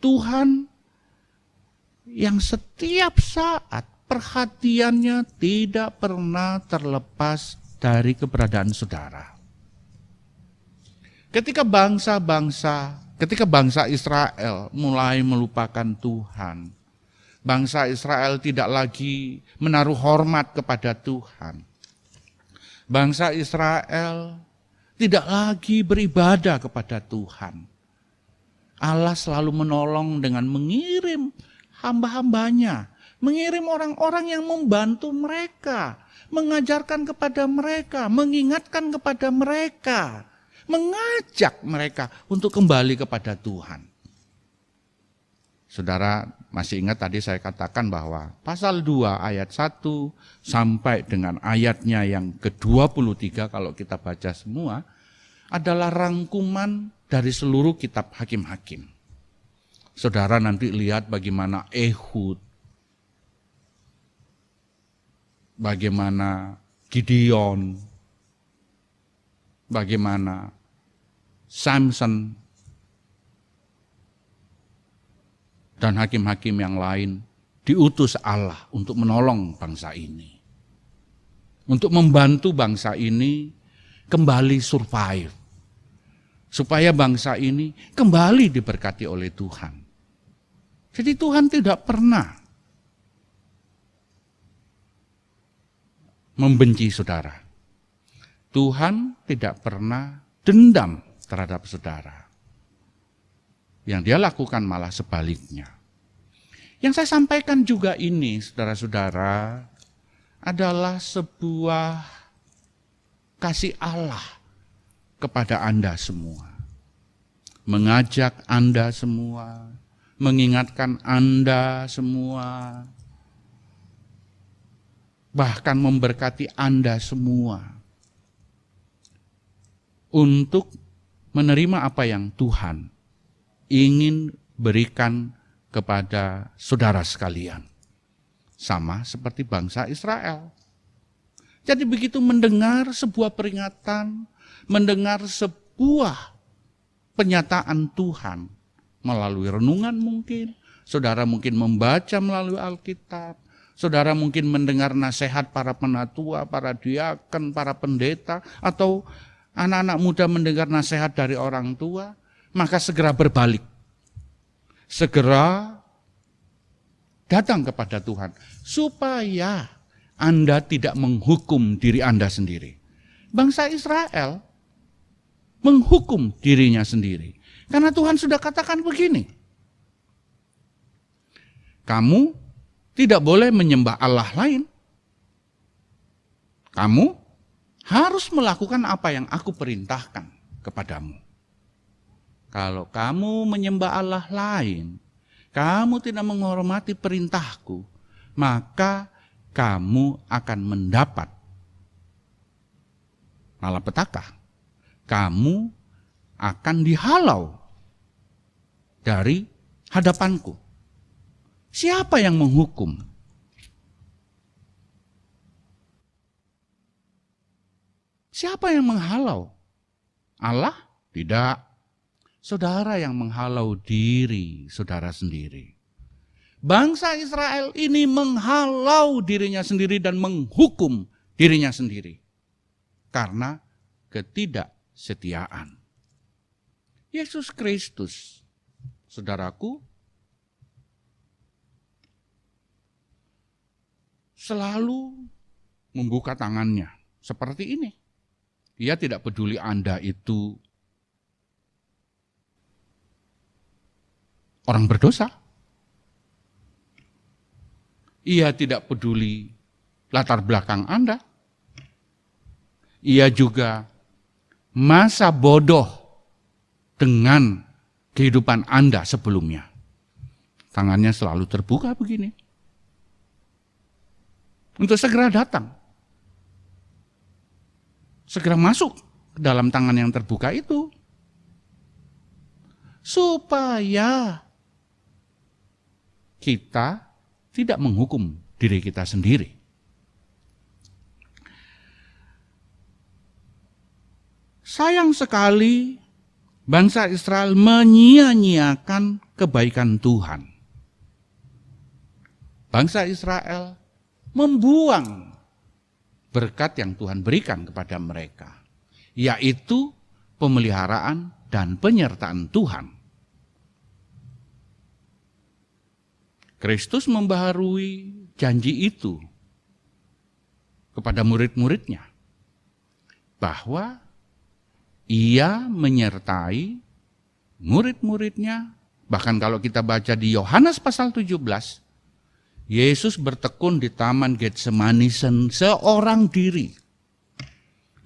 Speaker 2: Tuhan yang setiap saat perhatiannya tidak pernah terlepas dari keberadaan saudara. Ketika bangsa Israel mulai melupakan Tuhan, bangsa Israel tidak lagi menaruh hormat kepada Tuhan. Bangsa Israel tidak lagi beribadah kepada Tuhan. Allah selalu menolong dengan mengirim hamba-hambanya, mengirim orang-orang yang membantu mereka, mengajarkan kepada mereka, mengingatkan kepada mereka, mengajak mereka untuk kembali kepada Tuhan. Saudara masih ingat tadi saya katakan bahwa pasal 2 ayat 1 sampai dengan ayatnya yang ke-23 kalau kita baca semua adalah rangkuman dari seluruh kitab Hakim-Hakim. Saudara nanti lihat bagaimana Ehud, bagaimana Gideon, bagaimana Samson, dan hakim-hakim yang lain diutus Allah untuk menolong bangsa ini. Untuk membantu bangsa ini kembali survive. Supaya bangsa ini kembali diberkati oleh Tuhan. Jadi Tuhan tidak pernah membenci saudara. Tuhan tidak pernah dendam terhadap saudara. Yang dia lakukan malah sebaliknya. Yang saya sampaikan juga ini, saudara-saudara, adalah sebuah kasih Allah kepada Anda semua. Mengajak Anda semua, mengingatkan Anda semua, bahkan memberkati Anda semua untuk menerima apa yang Tuhan ingin berikan kepada saudara sekalian. Sama seperti bangsa Israel. Jadi begitu mendengar sebuah peringatan, mendengar sebuah penyataan Tuhan melalui renungan mungkin, saudara mungkin membaca melalui Alkitab, saudara mungkin mendengar nasihat para penatua, para diaken, para pendeta, atau anak-anak muda mendengar nasihat dari orang tua, maka segera berbalik. Segera datang kepada Tuhan, supaya Anda tidak menghukum diri Anda sendiri. Bangsa Israel menghukum dirinya sendiri. Karena Tuhan sudah katakan begini, kamu tidak boleh menyembah Allah lain. Kamu harus melakukan apa yang aku perintahkan kepadamu. Kalau kamu menyembah Allah lain, kamu tidak menghormati perintahku, maka kamu akan mendapat malapetaka. Kamu akan dihalau dari hadapanku. Siapa yang menghukum? Siapa yang menghalau? Allah? Tidak. Saudara yang menghalau diri saudara sendiri. Bangsa Israel ini menghalau dirinya sendiri dan menghukum dirinya sendiri. Karena ketidaksetiaan. Yesus Kristus, saudaraku, selalu membuka tangannya seperti ini. Dia tidak peduli Anda itu orang berdosa. Ia tidak peduli latar belakang Anda. Ia juga masa bodoh dengan kehidupan Anda sebelumnya. Tangannya selalu terbuka begini. Untuk segera datang. Segera masuk ke dalam tangan yang terbuka itu. Supaya kita tidak menghukum diri kita sendiri. Sayang sekali bangsa Israel menyia-nyiakan kebaikan Tuhan. Bangsa Israel membuang berkat yang Tuhan berikan kepada mereka, yaitu pemeliharaan dan penyertaan Tuhan. Kristus membaharui janji itu kepada murid-muridnya, bahwa ia menyertai murid-muridnya. Bahkan kalau kita baca di Yohanes pasal 17, Yesus bertekun di taman Getsemani seorang diri.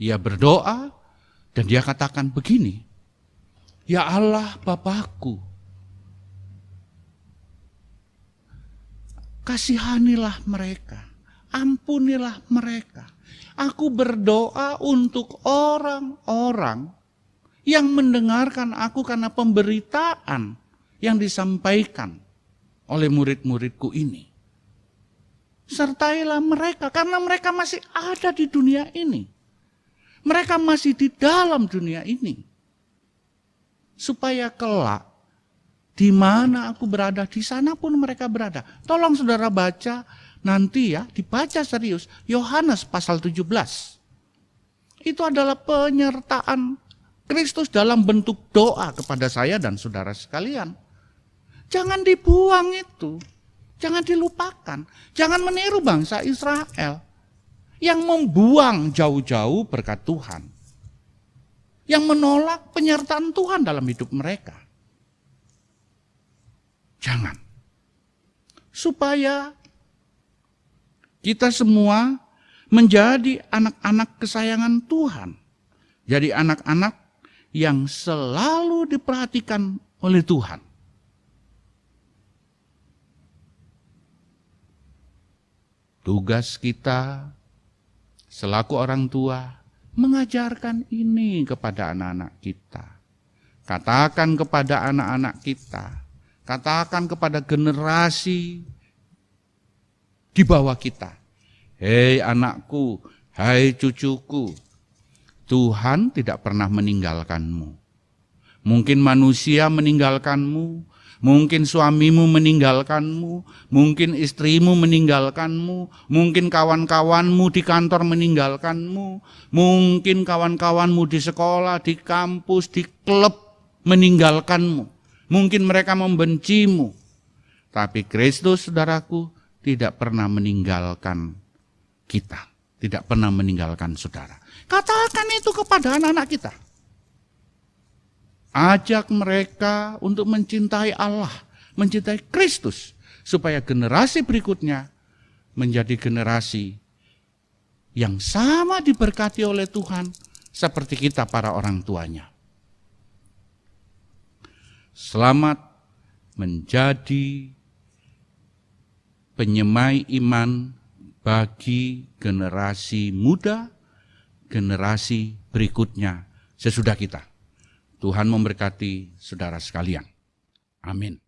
Speaker 2: Ia berdoa dan dia katakan begini, ya Allah Bapakku, kasihanilah mereka, ampunilah mereka. Aku berdoa untuk orang-orang yang mendengarkan aku karena pemberitaan yang disampaikan oleh murid-muridku ini. Sertailah mereka karena mereka masih ada di dunia ini. Mereka masih di dalam dunia ini. Supaya kelak di mana aku berada, di sana pun mereka berada. Tolong saudara baca nanti ya, dibaca serius. Yohanes pasal 17. Itu adalah penyertaan Kristus dalam bentuk doa kepada saya dan saudara sekalian. Jangan dibuang itu. Jangan dilupakan. Jangan meniru bangsa Israel yang membuang jauh-jauh berkat Tuhan. Yang menolak penyertaan Tuhan dalam hidup mereka. Jangan. Supaya kita semua menjadi anak-anak kesayangan Tuhan. Jadi anak-anak yang selalu diperhatikan oleh Tuhan. Tugas kita selaku orang tua mengajarkan ini kepada anak-anak kita. Katakan kepada anak-anak kita, katakan kepada generasi di bawah kita. Hei anakku, hai cucuku, Tuhan tidak pernah meninggalkanmu. Mungkin manusia meninggalkanmu, mungkin suamimu meninggalkanmu, mungkin istrimu meninggalkanmu, mungkin kawan-kawanmu di kantor meninggalkanmu, mungkin kawan-kawanmu di sekolah, di kampus, di klub meninggalkanmu. Mungkin mereka membencimu. Tapi Kristus, saudaraku, tidak pernah meninggalkan kita. Tidak pernah meninggalkan saudara. Katakan itu kepada anak-anak kita. Ajak mereka untuk mencintai Allah, mencintai Kristus, supaya generasi berikutnya menjadi generasi yang sama diberkati oleh Tuhan seperti kita para orang tuanya. Selamat menjadi penyemai iman bagi generasi muda, generasi berikutnya sesudah kita. Tuhan memberkati saudara sekalian. Amin.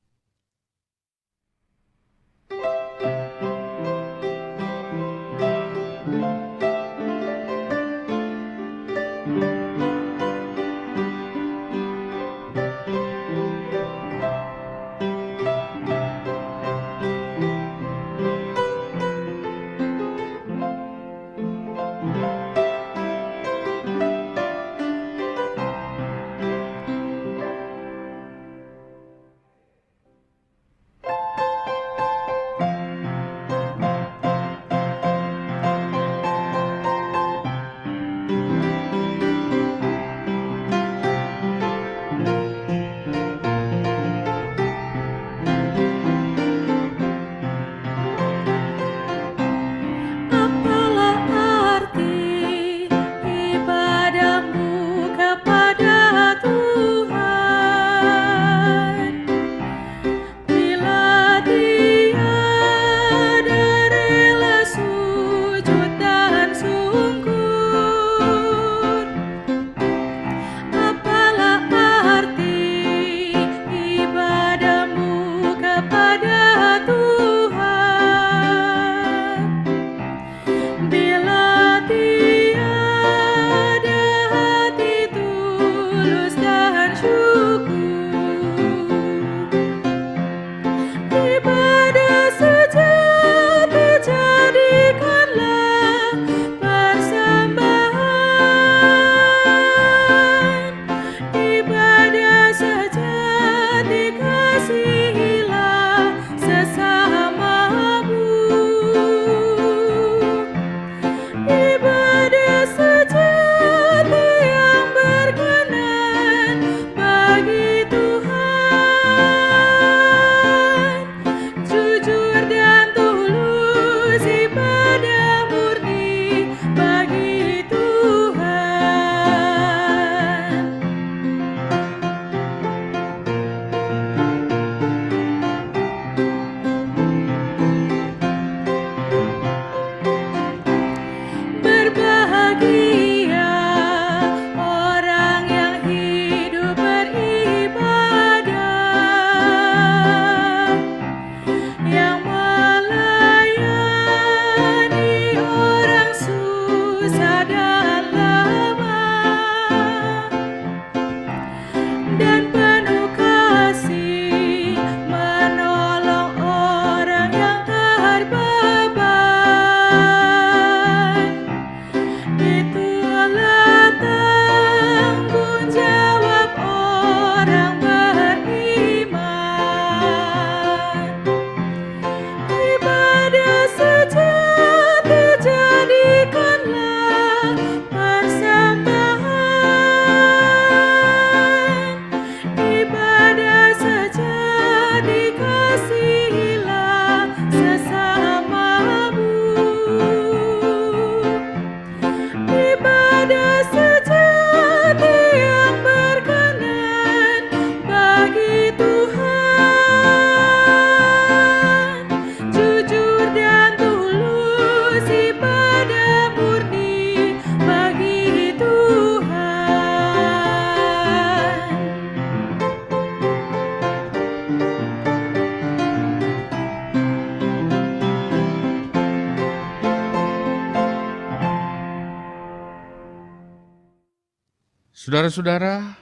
Speaker 2: Saudara-saudara,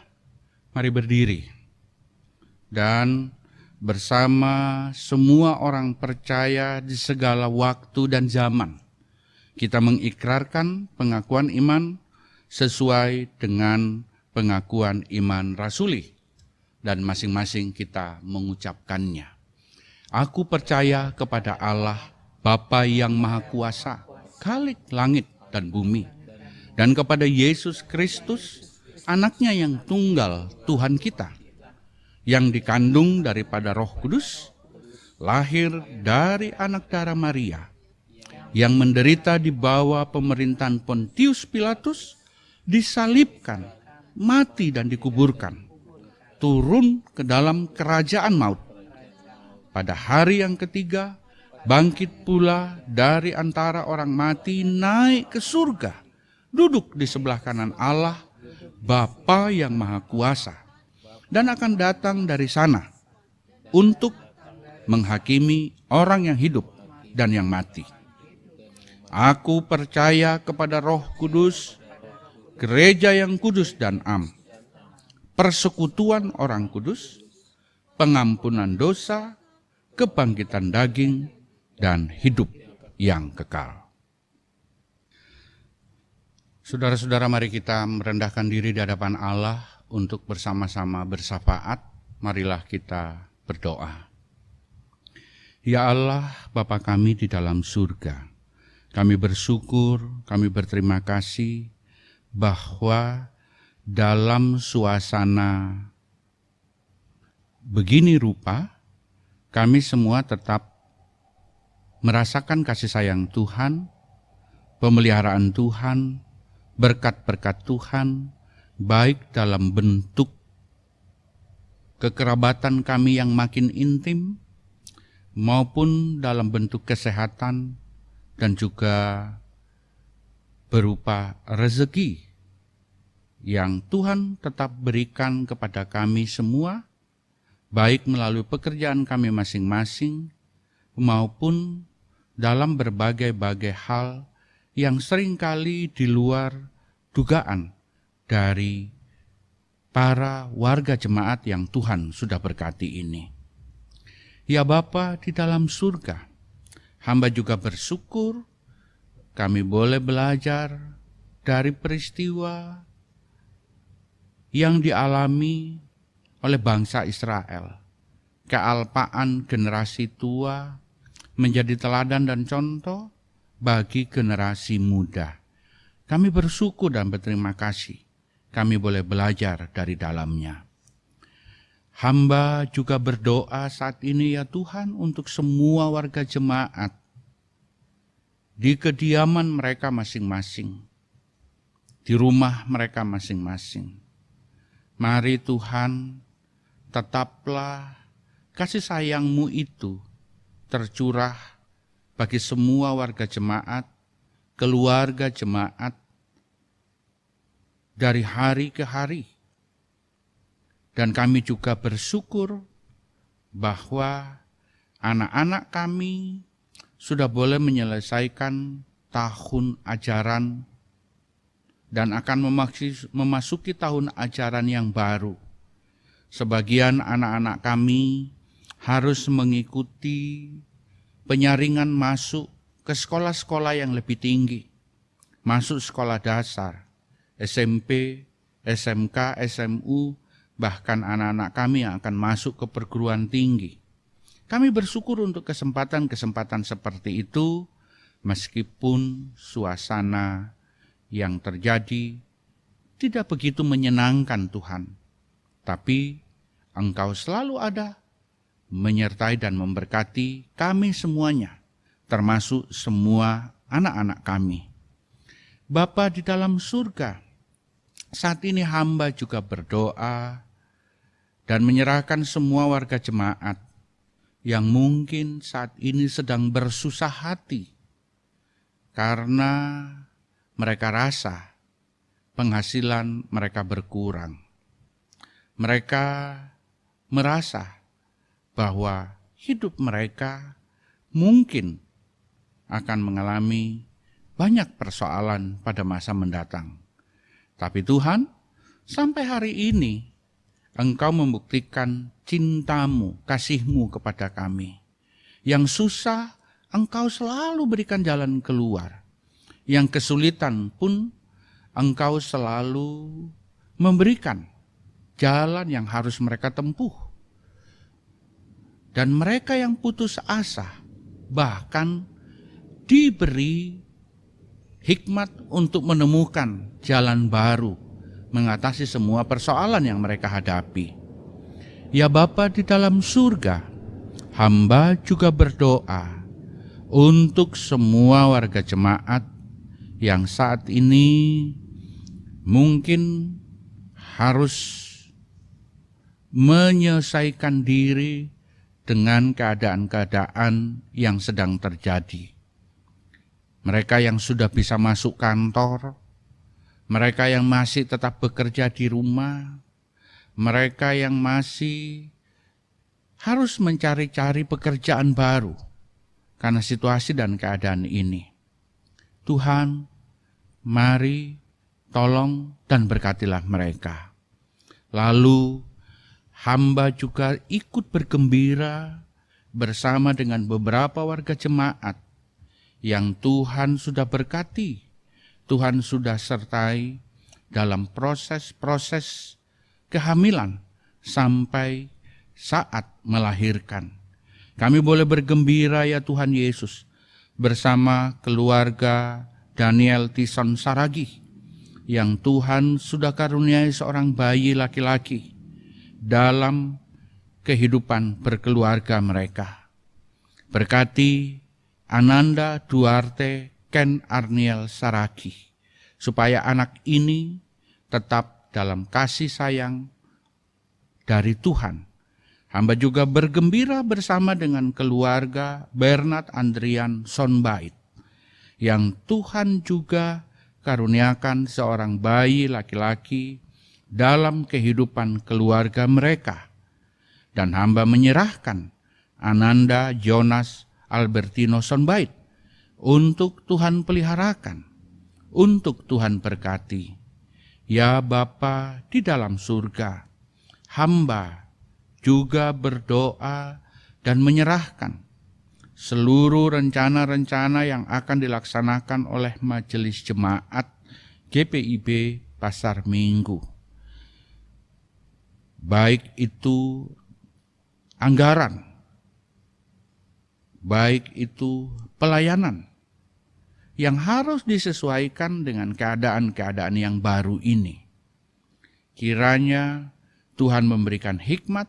Speaker 2: mari berdiri dan bersama semua orang percaya di segala waktu dan zaman, kita mengikrarkan pengakuan iman sesuai dengan pengakuan iman rasuli, dan masing-masing kita mengucapkannya. Aku percaya kepada Allah, Bapa yang Maha Kuasa, Khalik langit dan bumi, dan kepada Yesus Kristus, Anaknya yang tunggal Tuhan kita, yang dikandung daripada Roh Kudus, lahir dari anak darah Maria, yang menderita di bawah pemerintahan Pontius Pilatus, disalibkan, mati dan dikuburkan, turun ke dalam kerajaan maut. Pada hari yang ketiga, bangkit pula dari antara orang mati, naik ke surga, duduk di sebelah kanan Allah, Bapa yang Maha Kuasa, dan akan datang dari sana untuk menghakimi orang yang hidup dan yang mati. Aku percaya kepada Roh Kudus, gereja yang kudus dan am, persekutuan orang kudus, pengampunan dosa, kebangkitan daging, dan hidup yang kekal. Saudara-saudara, mari kita merendahkan diri di hadapan Allah untuk bersama-sama bersyafaat. Marilah kita berdoa. Ya Allah, Bapa kami di dalam surga, kami bersyukur, kami berterima kasih bahwa dalam suasana begini rupa, kami semua tetap merasakan kasih sayang Tuhan, pemeliharaan Tuhan, berkat-berkat Tuhan, baik dalam bentuk kekerabatan kami yang makin intim, maupun dalam bentuk kesehatan, dan juga berupa rezeki yang Tuhan tetap berikan kepada kami semua, baik melalui pekerjaan kami masing-masing, maupun dalam berbagai-bagai hal yang seringkali di luar dugaan dari para warga jemaat yang Tuhan sudah berkati ini. Ya Bapa di dalam surga, hamba juga bersyukur kami boleh belajar dari peristiwa yang dialami oleh bangsa Israel. Kealpaan generasi tua menjadi teladan dan contoh bagi generasi muda. Kami bersyukur dan berterima kasih. Kami boleh belajar dari dalamnya. Hamba juga berdoa saat ini ya Tuhan untuk semua warga jemaat di kediaman mereka masing-masing, di rumah mereka masing-masing. Mari Tuhan, tetaplah kasih sayang-Mu itu tercurah bagi semua warga jemaat, keluarga jemaat, dari hari ke hari. Dan kami juga bersyukur bahwa anak-anak kami sudah boleh menyelesaikan tahun ajaran dan akan memasuki tahun ajaran yang baru. Sebagian anak-anak kami harus mengikuti penyaringan masuk ke sekolah-sekolah yang lebih tinggi, masuk sekolah dasar, SMP, SMK, SMU, bahkan anak-anak kami yang akan masuk ke perguruan tinggi. Kami bersyukur untuk kesempatan-kesempatan seperti itu, meskipun suasana yang terjadi tidak begitu menyenangkan Tuhan. Tapi Engkau selalu ada, menyertai dan memberkati kami semuanya, termasuk semua anak-anak kami. Bapa di dalam surga, saat ini hamba juga berdoa dan menyerahkan semua warga jemaat yang mungkin saat ini sedang bersusah hati karena mereka rasa penghasilan mereka berkurang. Mereka merasa bahwa hidup mereka mungkin akan mengalami banyak persoalan pada masa mendatang. Tapi Tuhan, sampai hari ini Engkau membuktikan cintamu, kasihmu kepada kami. Yang susah, Engkau selalu berikan jalan keluar. Yang kesulitan pun, Engkau selalu memberikan jalan yang harus mereka tempuh. Dan mereka yang putus asa, bahkan diberi hikmat untuk menemukan jalan baru, mengatasi semua persoalan yang mereka hadapi. Ya Bapa di dalam surga, hamba juga berdoa untuk semua warga jemaat yang saat ini mungkin harus menyelesaikan diri dengan keadaan-keadaan yang sedang terjadi. Mereka yang sudah bisa masuk kantor, mereka yang masih tetap bekerja di rumah, mereka yang masih harus mencari-cari pekerjaan baru karena situasi dan keadaan ini. Tuhan, mari tolong dan berkatilah mereka. Lalu hamba juga ikut bergembira bersama dengan beberapa warga jemaat yang Tuhan sudah berkati, Tuhan sudah sertai dalam proses-proses kehamilan sampai saat melahirkan. Kami boleh bergembira ya Tuhan Yesus bersama keluarga Daniel Tison Saragi yang Tuhan sudah karuniai seorang bayi laki-laki dalam kehidupan berkeluarga mereka. Berkati Ananda Duarte Ken Arniel Saragi, supaya anak ini tetap dalam kasih sayang dari Tuhan. Hamba juga bergembira bersama dengan keluarga Bernard Andrian Sonbait, yang Tuhan juga karuniakan seorang bayi laki-laki dalam kehidupan keluarga mereka. Dan hamba menyerahkan Ananda Jonas Albertino Sonbait untuk Tuhan peliharakan, untuk Tuhan berkati. Ya Bapa di dalam surga, hamba juga berdoa dan menyerahkan seluruh rencana-rencana yang akan dilaksanakan oleh Majelis Jemaat GPIB Pasar Minggu. Baik itu anggaran, baik itu pelayanan yang harus disesuaikan dengan keadaan-keadaan yang baru ini. Kiranya Tuhan memberikan hikmat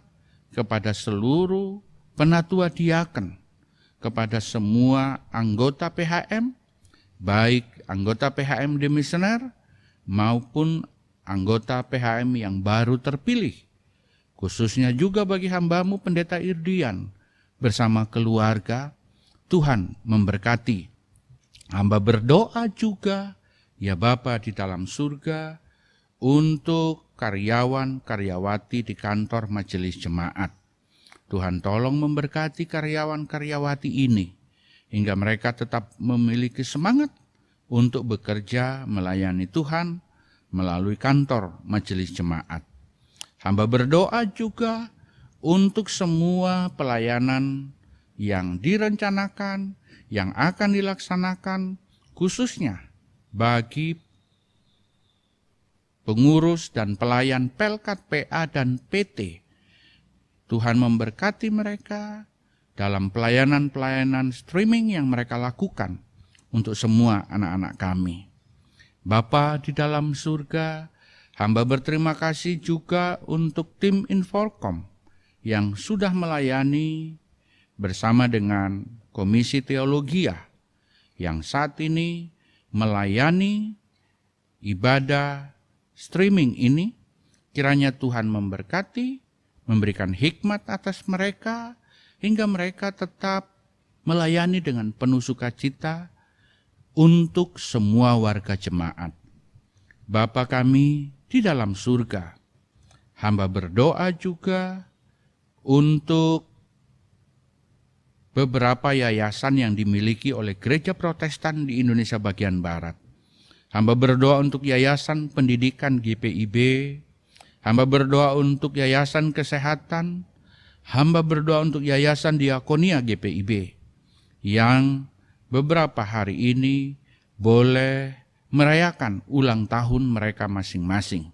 Speaker 2: kepada seluruh penatua diaken, kepada semua anggota PHM, baik anggota PHM demisioner maupun anggota PHM yang baru terpilih, khususnya juga bagi hambamu Pendeta Irdian bersama keluarga. Tuhan memberkati. Hamba berdoa juga, ya Bapa di dalam surga, untuk karyawan-karyawati di kantor Majelis Jemaat. Tuhan tolong memberkati karyawan-karyawati ini, hingga mereka tetap memiliki semangat untuk bekerja melayani Tuhan melalui kantor Majelis Jemaat. Hamba berdoa juga untuk semua pelayanan yang direncanakan, yang akan dilaksanakan, khususnya bagi pengurus dan pelayan Pelkat PA dan PT. Tuhan memberkati mereka dalam pelayanan-pelayanan streaming yang mereka lakukan untuk semua anak-anak kami. Bapa di dalam surga, hamba berterima kasih juga untuk tim Inforkom yang sudah melayani bersama dengan Komisi Teologia yang saat ini melayani ibadah streaming ini. Kiranya Tuhan memberkati, memberikan hikmat atas mereka, hingga mereka tetap melayani dengan penuh sukacita untuk semua warga jemaat. Bapa kami di dalam surga, hamba berdoa juga untuk beberapa yayasan yang dimiliki oleh Gereja Protestan di Indonesia bagian Barat. Hamba berdoa untuk Yayasan Pendidikan GPIB Hamba berdoa untuk Yayasan Kesehatan, hamba berdoa untuk Yayasan Diakonia GPIB yang beberapa hari ini boleh merayakan ulang tahun mereka masing-masing.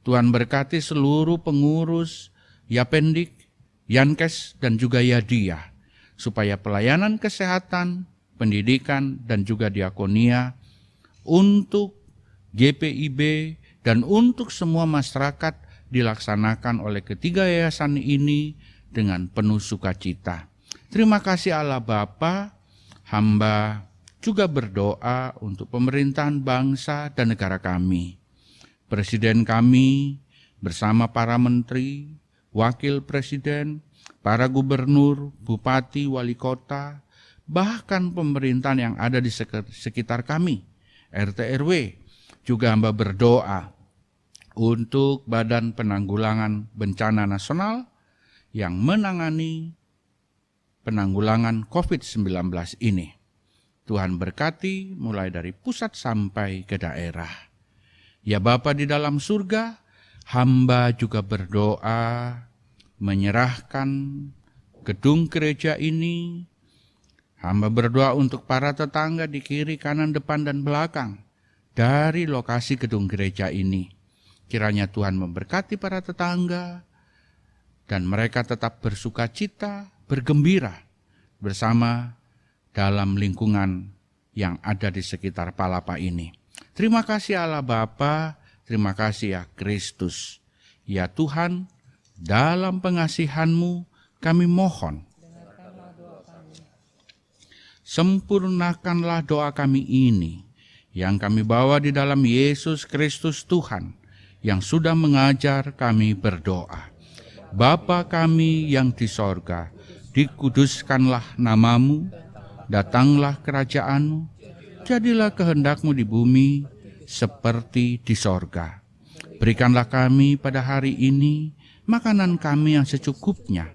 Speaker 2: Tuhan berkati seluruh pengurus Yapendik, Yankes, dan juga Yadia, supaya pelayanan kesehatan, pendidikan, dan juga diakonia untuk GPIB dan untuk semua masyarakat dilaksanakan oleh ketiga yayasan ini dengan penuh sukacita. Terima kasih Allah Bapa, hamba juga berdoa untuk pemerintahan bangsa dan negara kami. Presiden kami bersama para menteri, wakil presiden, para gubernur, bupati, wali kota, bahkan pemerintahan yang ada di sekitar kami, RT RW. Juga hamba berdoa untuk Badan Penanggulangan Bencana Nasional yang menangani penanggulangan COVID-19 ini. Tuhan berkati mulai dari pusat sampai ke daerah. Ya Bapa di dalam surga, hamba juga berdoa menyerahkan gedung gereja ini. Hamba berdoa untuk para tetangga di kiri, kanan, depan, dan belakang dari lokasi gedung gereja ini. Kiranya Tuhan memberkati para tetangga dan mereka tetap bersuka cita, bergembira bersama dalam lingkungan yang ada di sekitar Palapa ini. Terima kasih Allah Bapa, terima kasih ya Kristus. Ya Tuhan, dalam pengasihan-Mu kami mohon, sempurnakanlah doa kami ini yang kami bawa di dalam Yesus Kristus Tuhan, yang sudah mengajar kami berdoa. Bapa kami yang di sorga, dikuduskanlah nama-Mu, datanglah kerajaan-Mu, jadilah kehendak-Mu di bumi seperti di sorga. Berikanlah kami pada hari ini makanan kami yang secukupnya,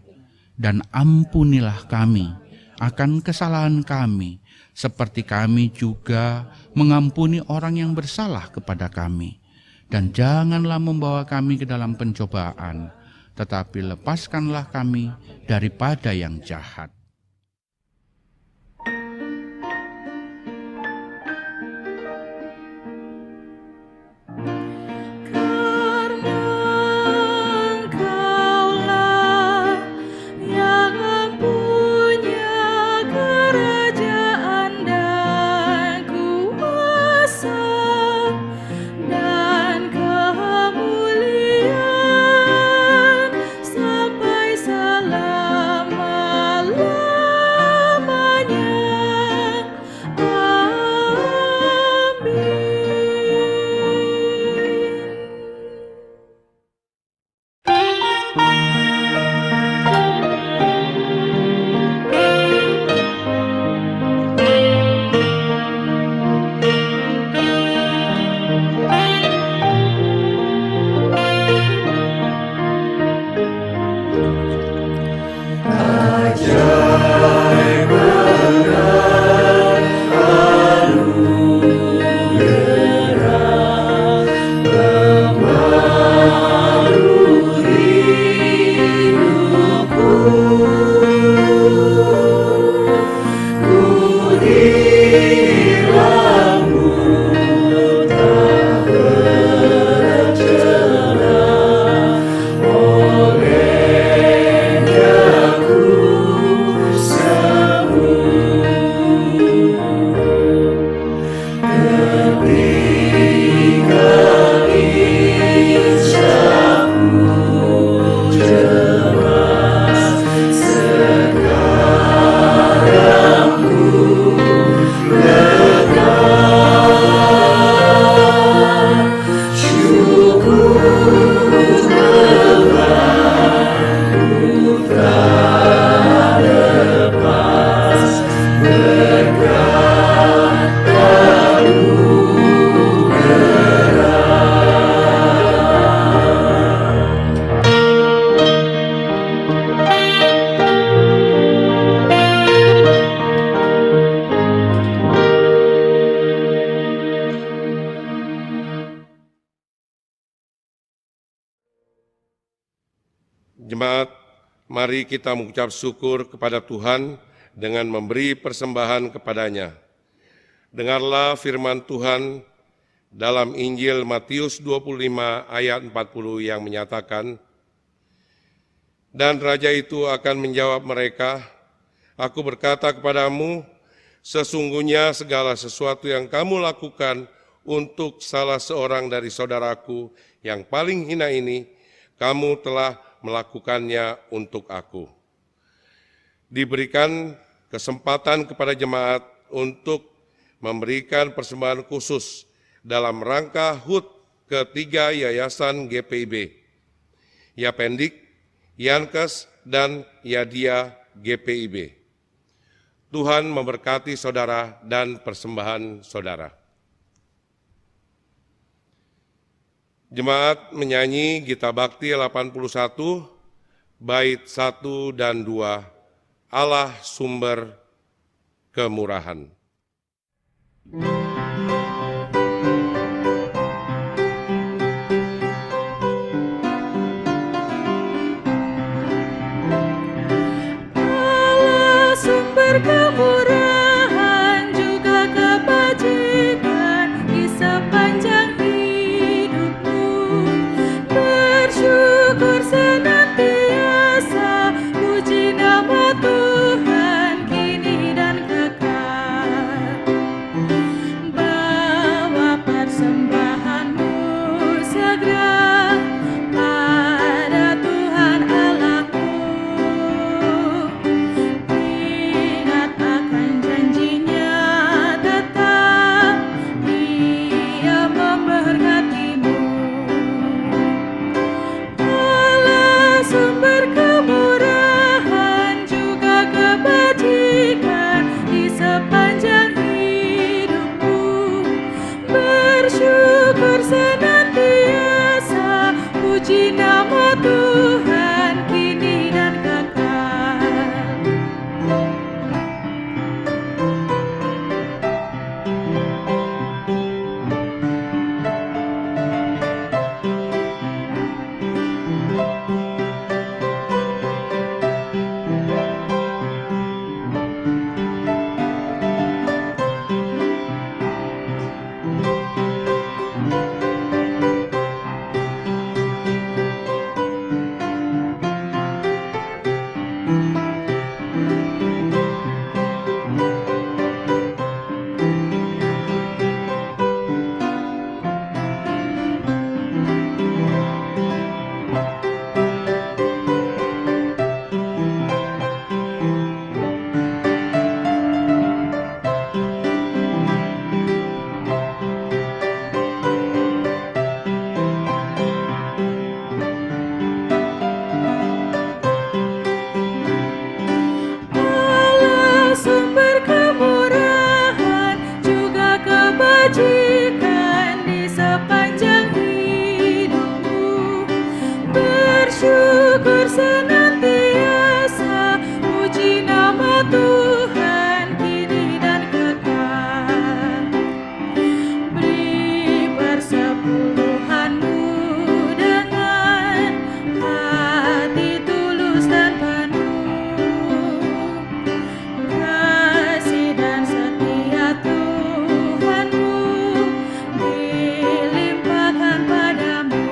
Speaker 2: dan ampunilah kami akan kesalahan kami, seperti kami juga mengampuni orang yang bersalah kepada kami. Dan janganlah membawa kami ke dalam pencobaan, tetapi lepaskanlah kami daripada yang jahat.
Speaker 3: Karena Engkaulah yang mempunyai kerajaan dan kuasa dan kemuliaan sampai selama-lamanya.
Speaker 5: mari kita mengucap syukur kepada Tuhan dengan memberi persembahan kepadanya. Dengarlah firman Tuhan dalam Injil Matius 25 ayat 40 yang menyatakan, "Dan raja itu akan menjawab mereka, Aku berkata kepadamu, sesungguhnya segala sesuatu yang kamu lakukan untuk salah seorang dari saudaraku yang paling hina ini, kamu telah melakukannya untuk aku." Diberikan kesempatan kepada jemaat untuk memberikan persembahan khusus dalam rangka HUT ketiga Yayasan GPIB, Yapendik, Yankes, dan Yadia GPIB. Tuhan memberkati saudara dan persembahan saudara. Jemaat menyanyi Gita Bakti 81, bait 1 dan 2, Allah Sumber Kemurahan.
Speaker 3: Allah sumber kemurahan juga kebajikan di sepanjang hidupmu. Bersyukur senantiasa, puji nama Tuhan kini dan kekal. Bawa persembahanmu segera pada Tuhan Allahmu. Ingat akan janjinya tetap, Dia memberkatimu. Allah sumber kemurahan juga kebajikan di sepanjang hidupmu. Bersyukur senantiasa, puji nama Tuhan kini dan kekal. Allah sumber kemurahan juga kebajikan di sepanjang hidupmu. Bersyukur senantiasa, puji nama Tuhan kini dan kekal. Beri persepuluhanmu dengan hati tulus dan penuh. Kasih dan setia Tuhanmu dilimpahkan padamu.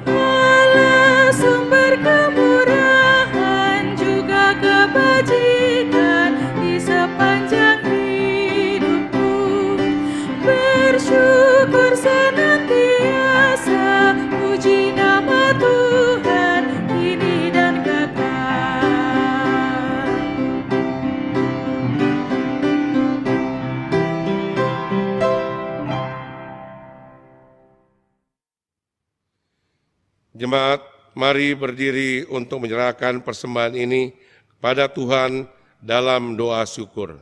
Speaker 3: Allah sumber kemurahan juga kebajikan di sepanjang hidupmu. Bersyukur senantiasa, puji nama Tuhan kini dan kekal.
Speaker 5: Jemaat, mari berdiri untuk menyerahkan persembahan ini kepada Tuhan dalam doa syukur.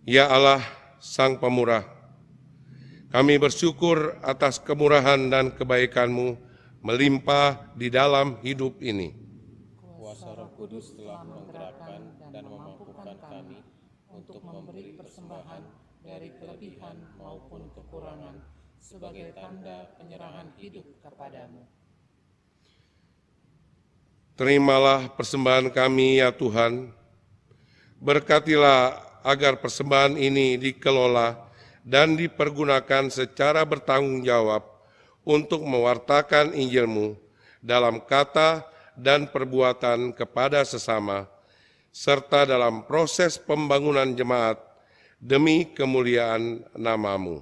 Speaker 5: Ya Allah, Sang Pemurah, kami bersyukur atas kemurahan dan kebaikan-Mu melimpah di dalam hidup ini.
Speaker 6: Kuasa Roh Kudus telah menggerakkan dan memampukan kami untuk memberi persembahan dari kelebihan maupun kekurangan sebagai tanda penyerahan hidup kepadamu.
Speaker 5: Terimalah persembahan kami ya Tuhan. Berkatilah agar persembahan ini dikelola dan dipergunakan secara bertanggung jawab untuk mewartakan Injil-Mu dalam kata dan perbuatan kepada sesama, serta dalam proses pembangunan jemaat demi kemuliaan nama-Mu.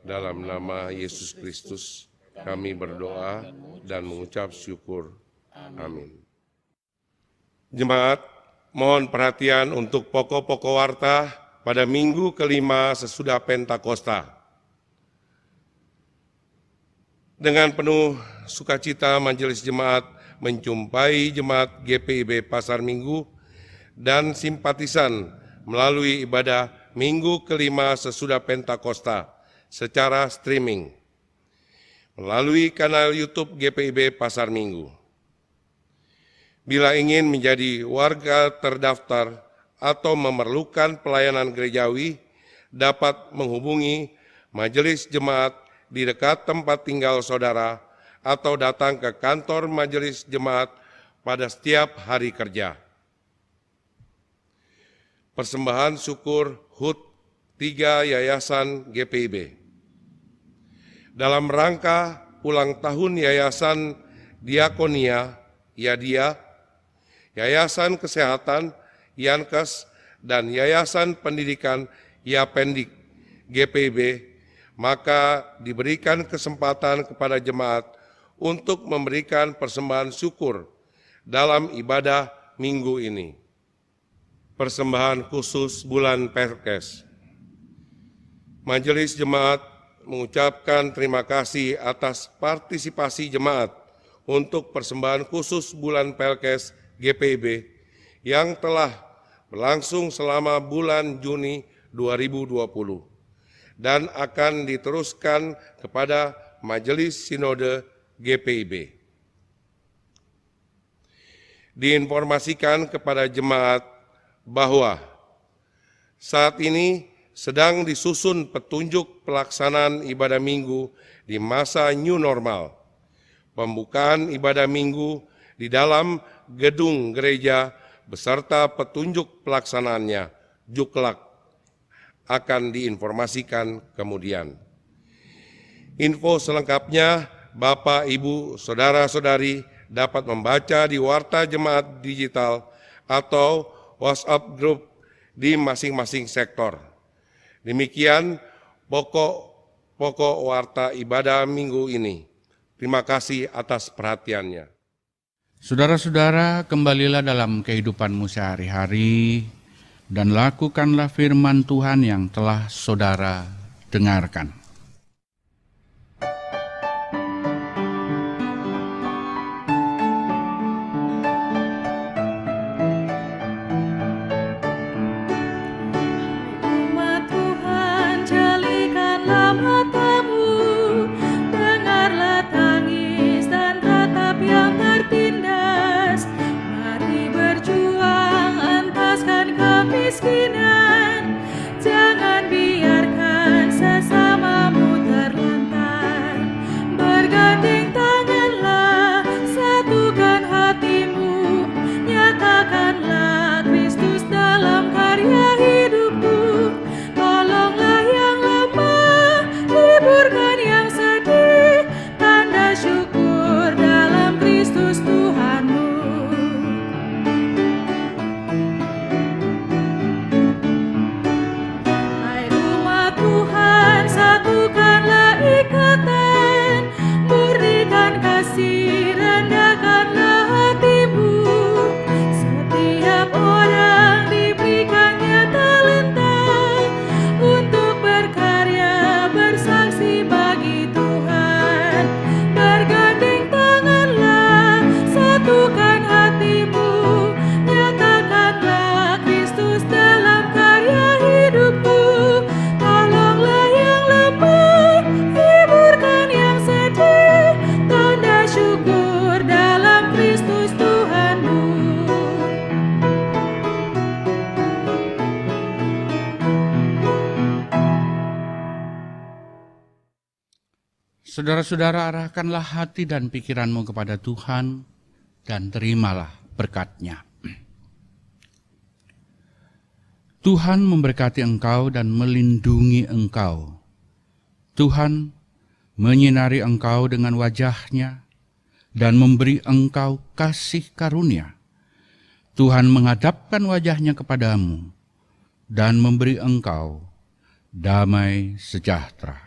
Speaker 5: Dalam nama Yesus Kristus, kami berdoa dan mengucap syukur. Amin. Jemaat, mohon perhatian untuk pokok-pokok warta pada minggu kelima sesudah Pentakosta. Dengan penuh sukacita Majelis Jemaat menjumpai Jemaat GPIB Pasar Minggu dan simpatisan melalui ibadah minggu kelima sesudah Pentakosta secara streaming melalui kanal YouTube GPIB Pasar Minggu. Bila ingin menjadi warga terdaftar atau memerlukan pelayanan gerejawi, dapat menghubungi Majelis Jemaat di dekat tempat tinggal saudara atau datang ke kantor Majelis Jemaat pada setiap hari kerja. Persembahan syukur HUT 3 Yayasan GPIB. Dalam rangka ulang tahun Yayasan Diakonia Yadia, Yayasan Kesehatan Yankes, dan Yayasan Pendidikan Yapendik GPIB, maka diberikan kesempatan kepada jemaat untuk memberikan persembahan syukur dalam ibadah minggu ini. Persembahan khusus bulan Perkes. Majelis Jemaat mengucapkan terima kasih atas partisipasi jemaat untuk persembahan khusus bulan Perkes GPIB yang telah berlangsung selama bulan Juni 2020 dan akan diteruskan kepada Majelis Sinode GPIB. Diinformasikan kepada jemaat bahwa saat ini sedang disusun petunjuk pelaksanaan ibadah minggu di masa new normal. Pembukaan ibadah minggu di dalam gedung gereja beserta petunjuk pelaksanaannya, Juklak, akan diinformasikan kemudian. Info selengkapnya Bapak, Ibu, Saudara-saudari dapat membaca di Warta Jemaat Digital atau WhatsApp Group di masing-masing sektor. Demikian pokok warta ibadah minggu ini. Terima kasih atas perhatiannya.
Speaker 2: Saudara-saudara, kembalilah dalam kehidupanmu sehari-hari dan lakukanlah firman Tuhan yang telah saudara dengarkan.
Speaker 3: Umat Tuhan, jalikanlah matamu, dengarlah tangis dan ratap yang tertindas. Mari berjuang, entaskan kemiskinan, jangan biarkan sesamamu terlantar. Bergandeng tanganlah, satukan hatimu, nyatakanlah Kristus dalam karya hidupmu. Tolonglah yang lemah, hiburkan yang sedih, tanda syukur dalam Kristus Tuhanmu. Hai umat Tuhan, satukanlah ikatan, murnikan kasih, rendahkanlah hatimu. Setiap orang diberikannya talenta untuk berkarya, bersaksi bagi Tuhan. Bergandeng tanganlah, satukan hatimu, nyatakanlah Kristus dalam karya hidupmu. Tolonglah yang lemah, hiburkan yang sedih, tanda syukur dalam Kristus Tuhanmu.
Speaker 2: Saudara-saudara, arahkanlah hati dan pikiranmu kepada Tuhan dan terimalah berkat-Nya. Tuhan memberkati engkau dan melindungi engkau. Tuhan menyinari engkau dengan wajah-Nya dan memberi engkau kasih karunia. Tuhan menghadapkan wajah-Nya kepadamu dan memberi engkau damai sejahtera.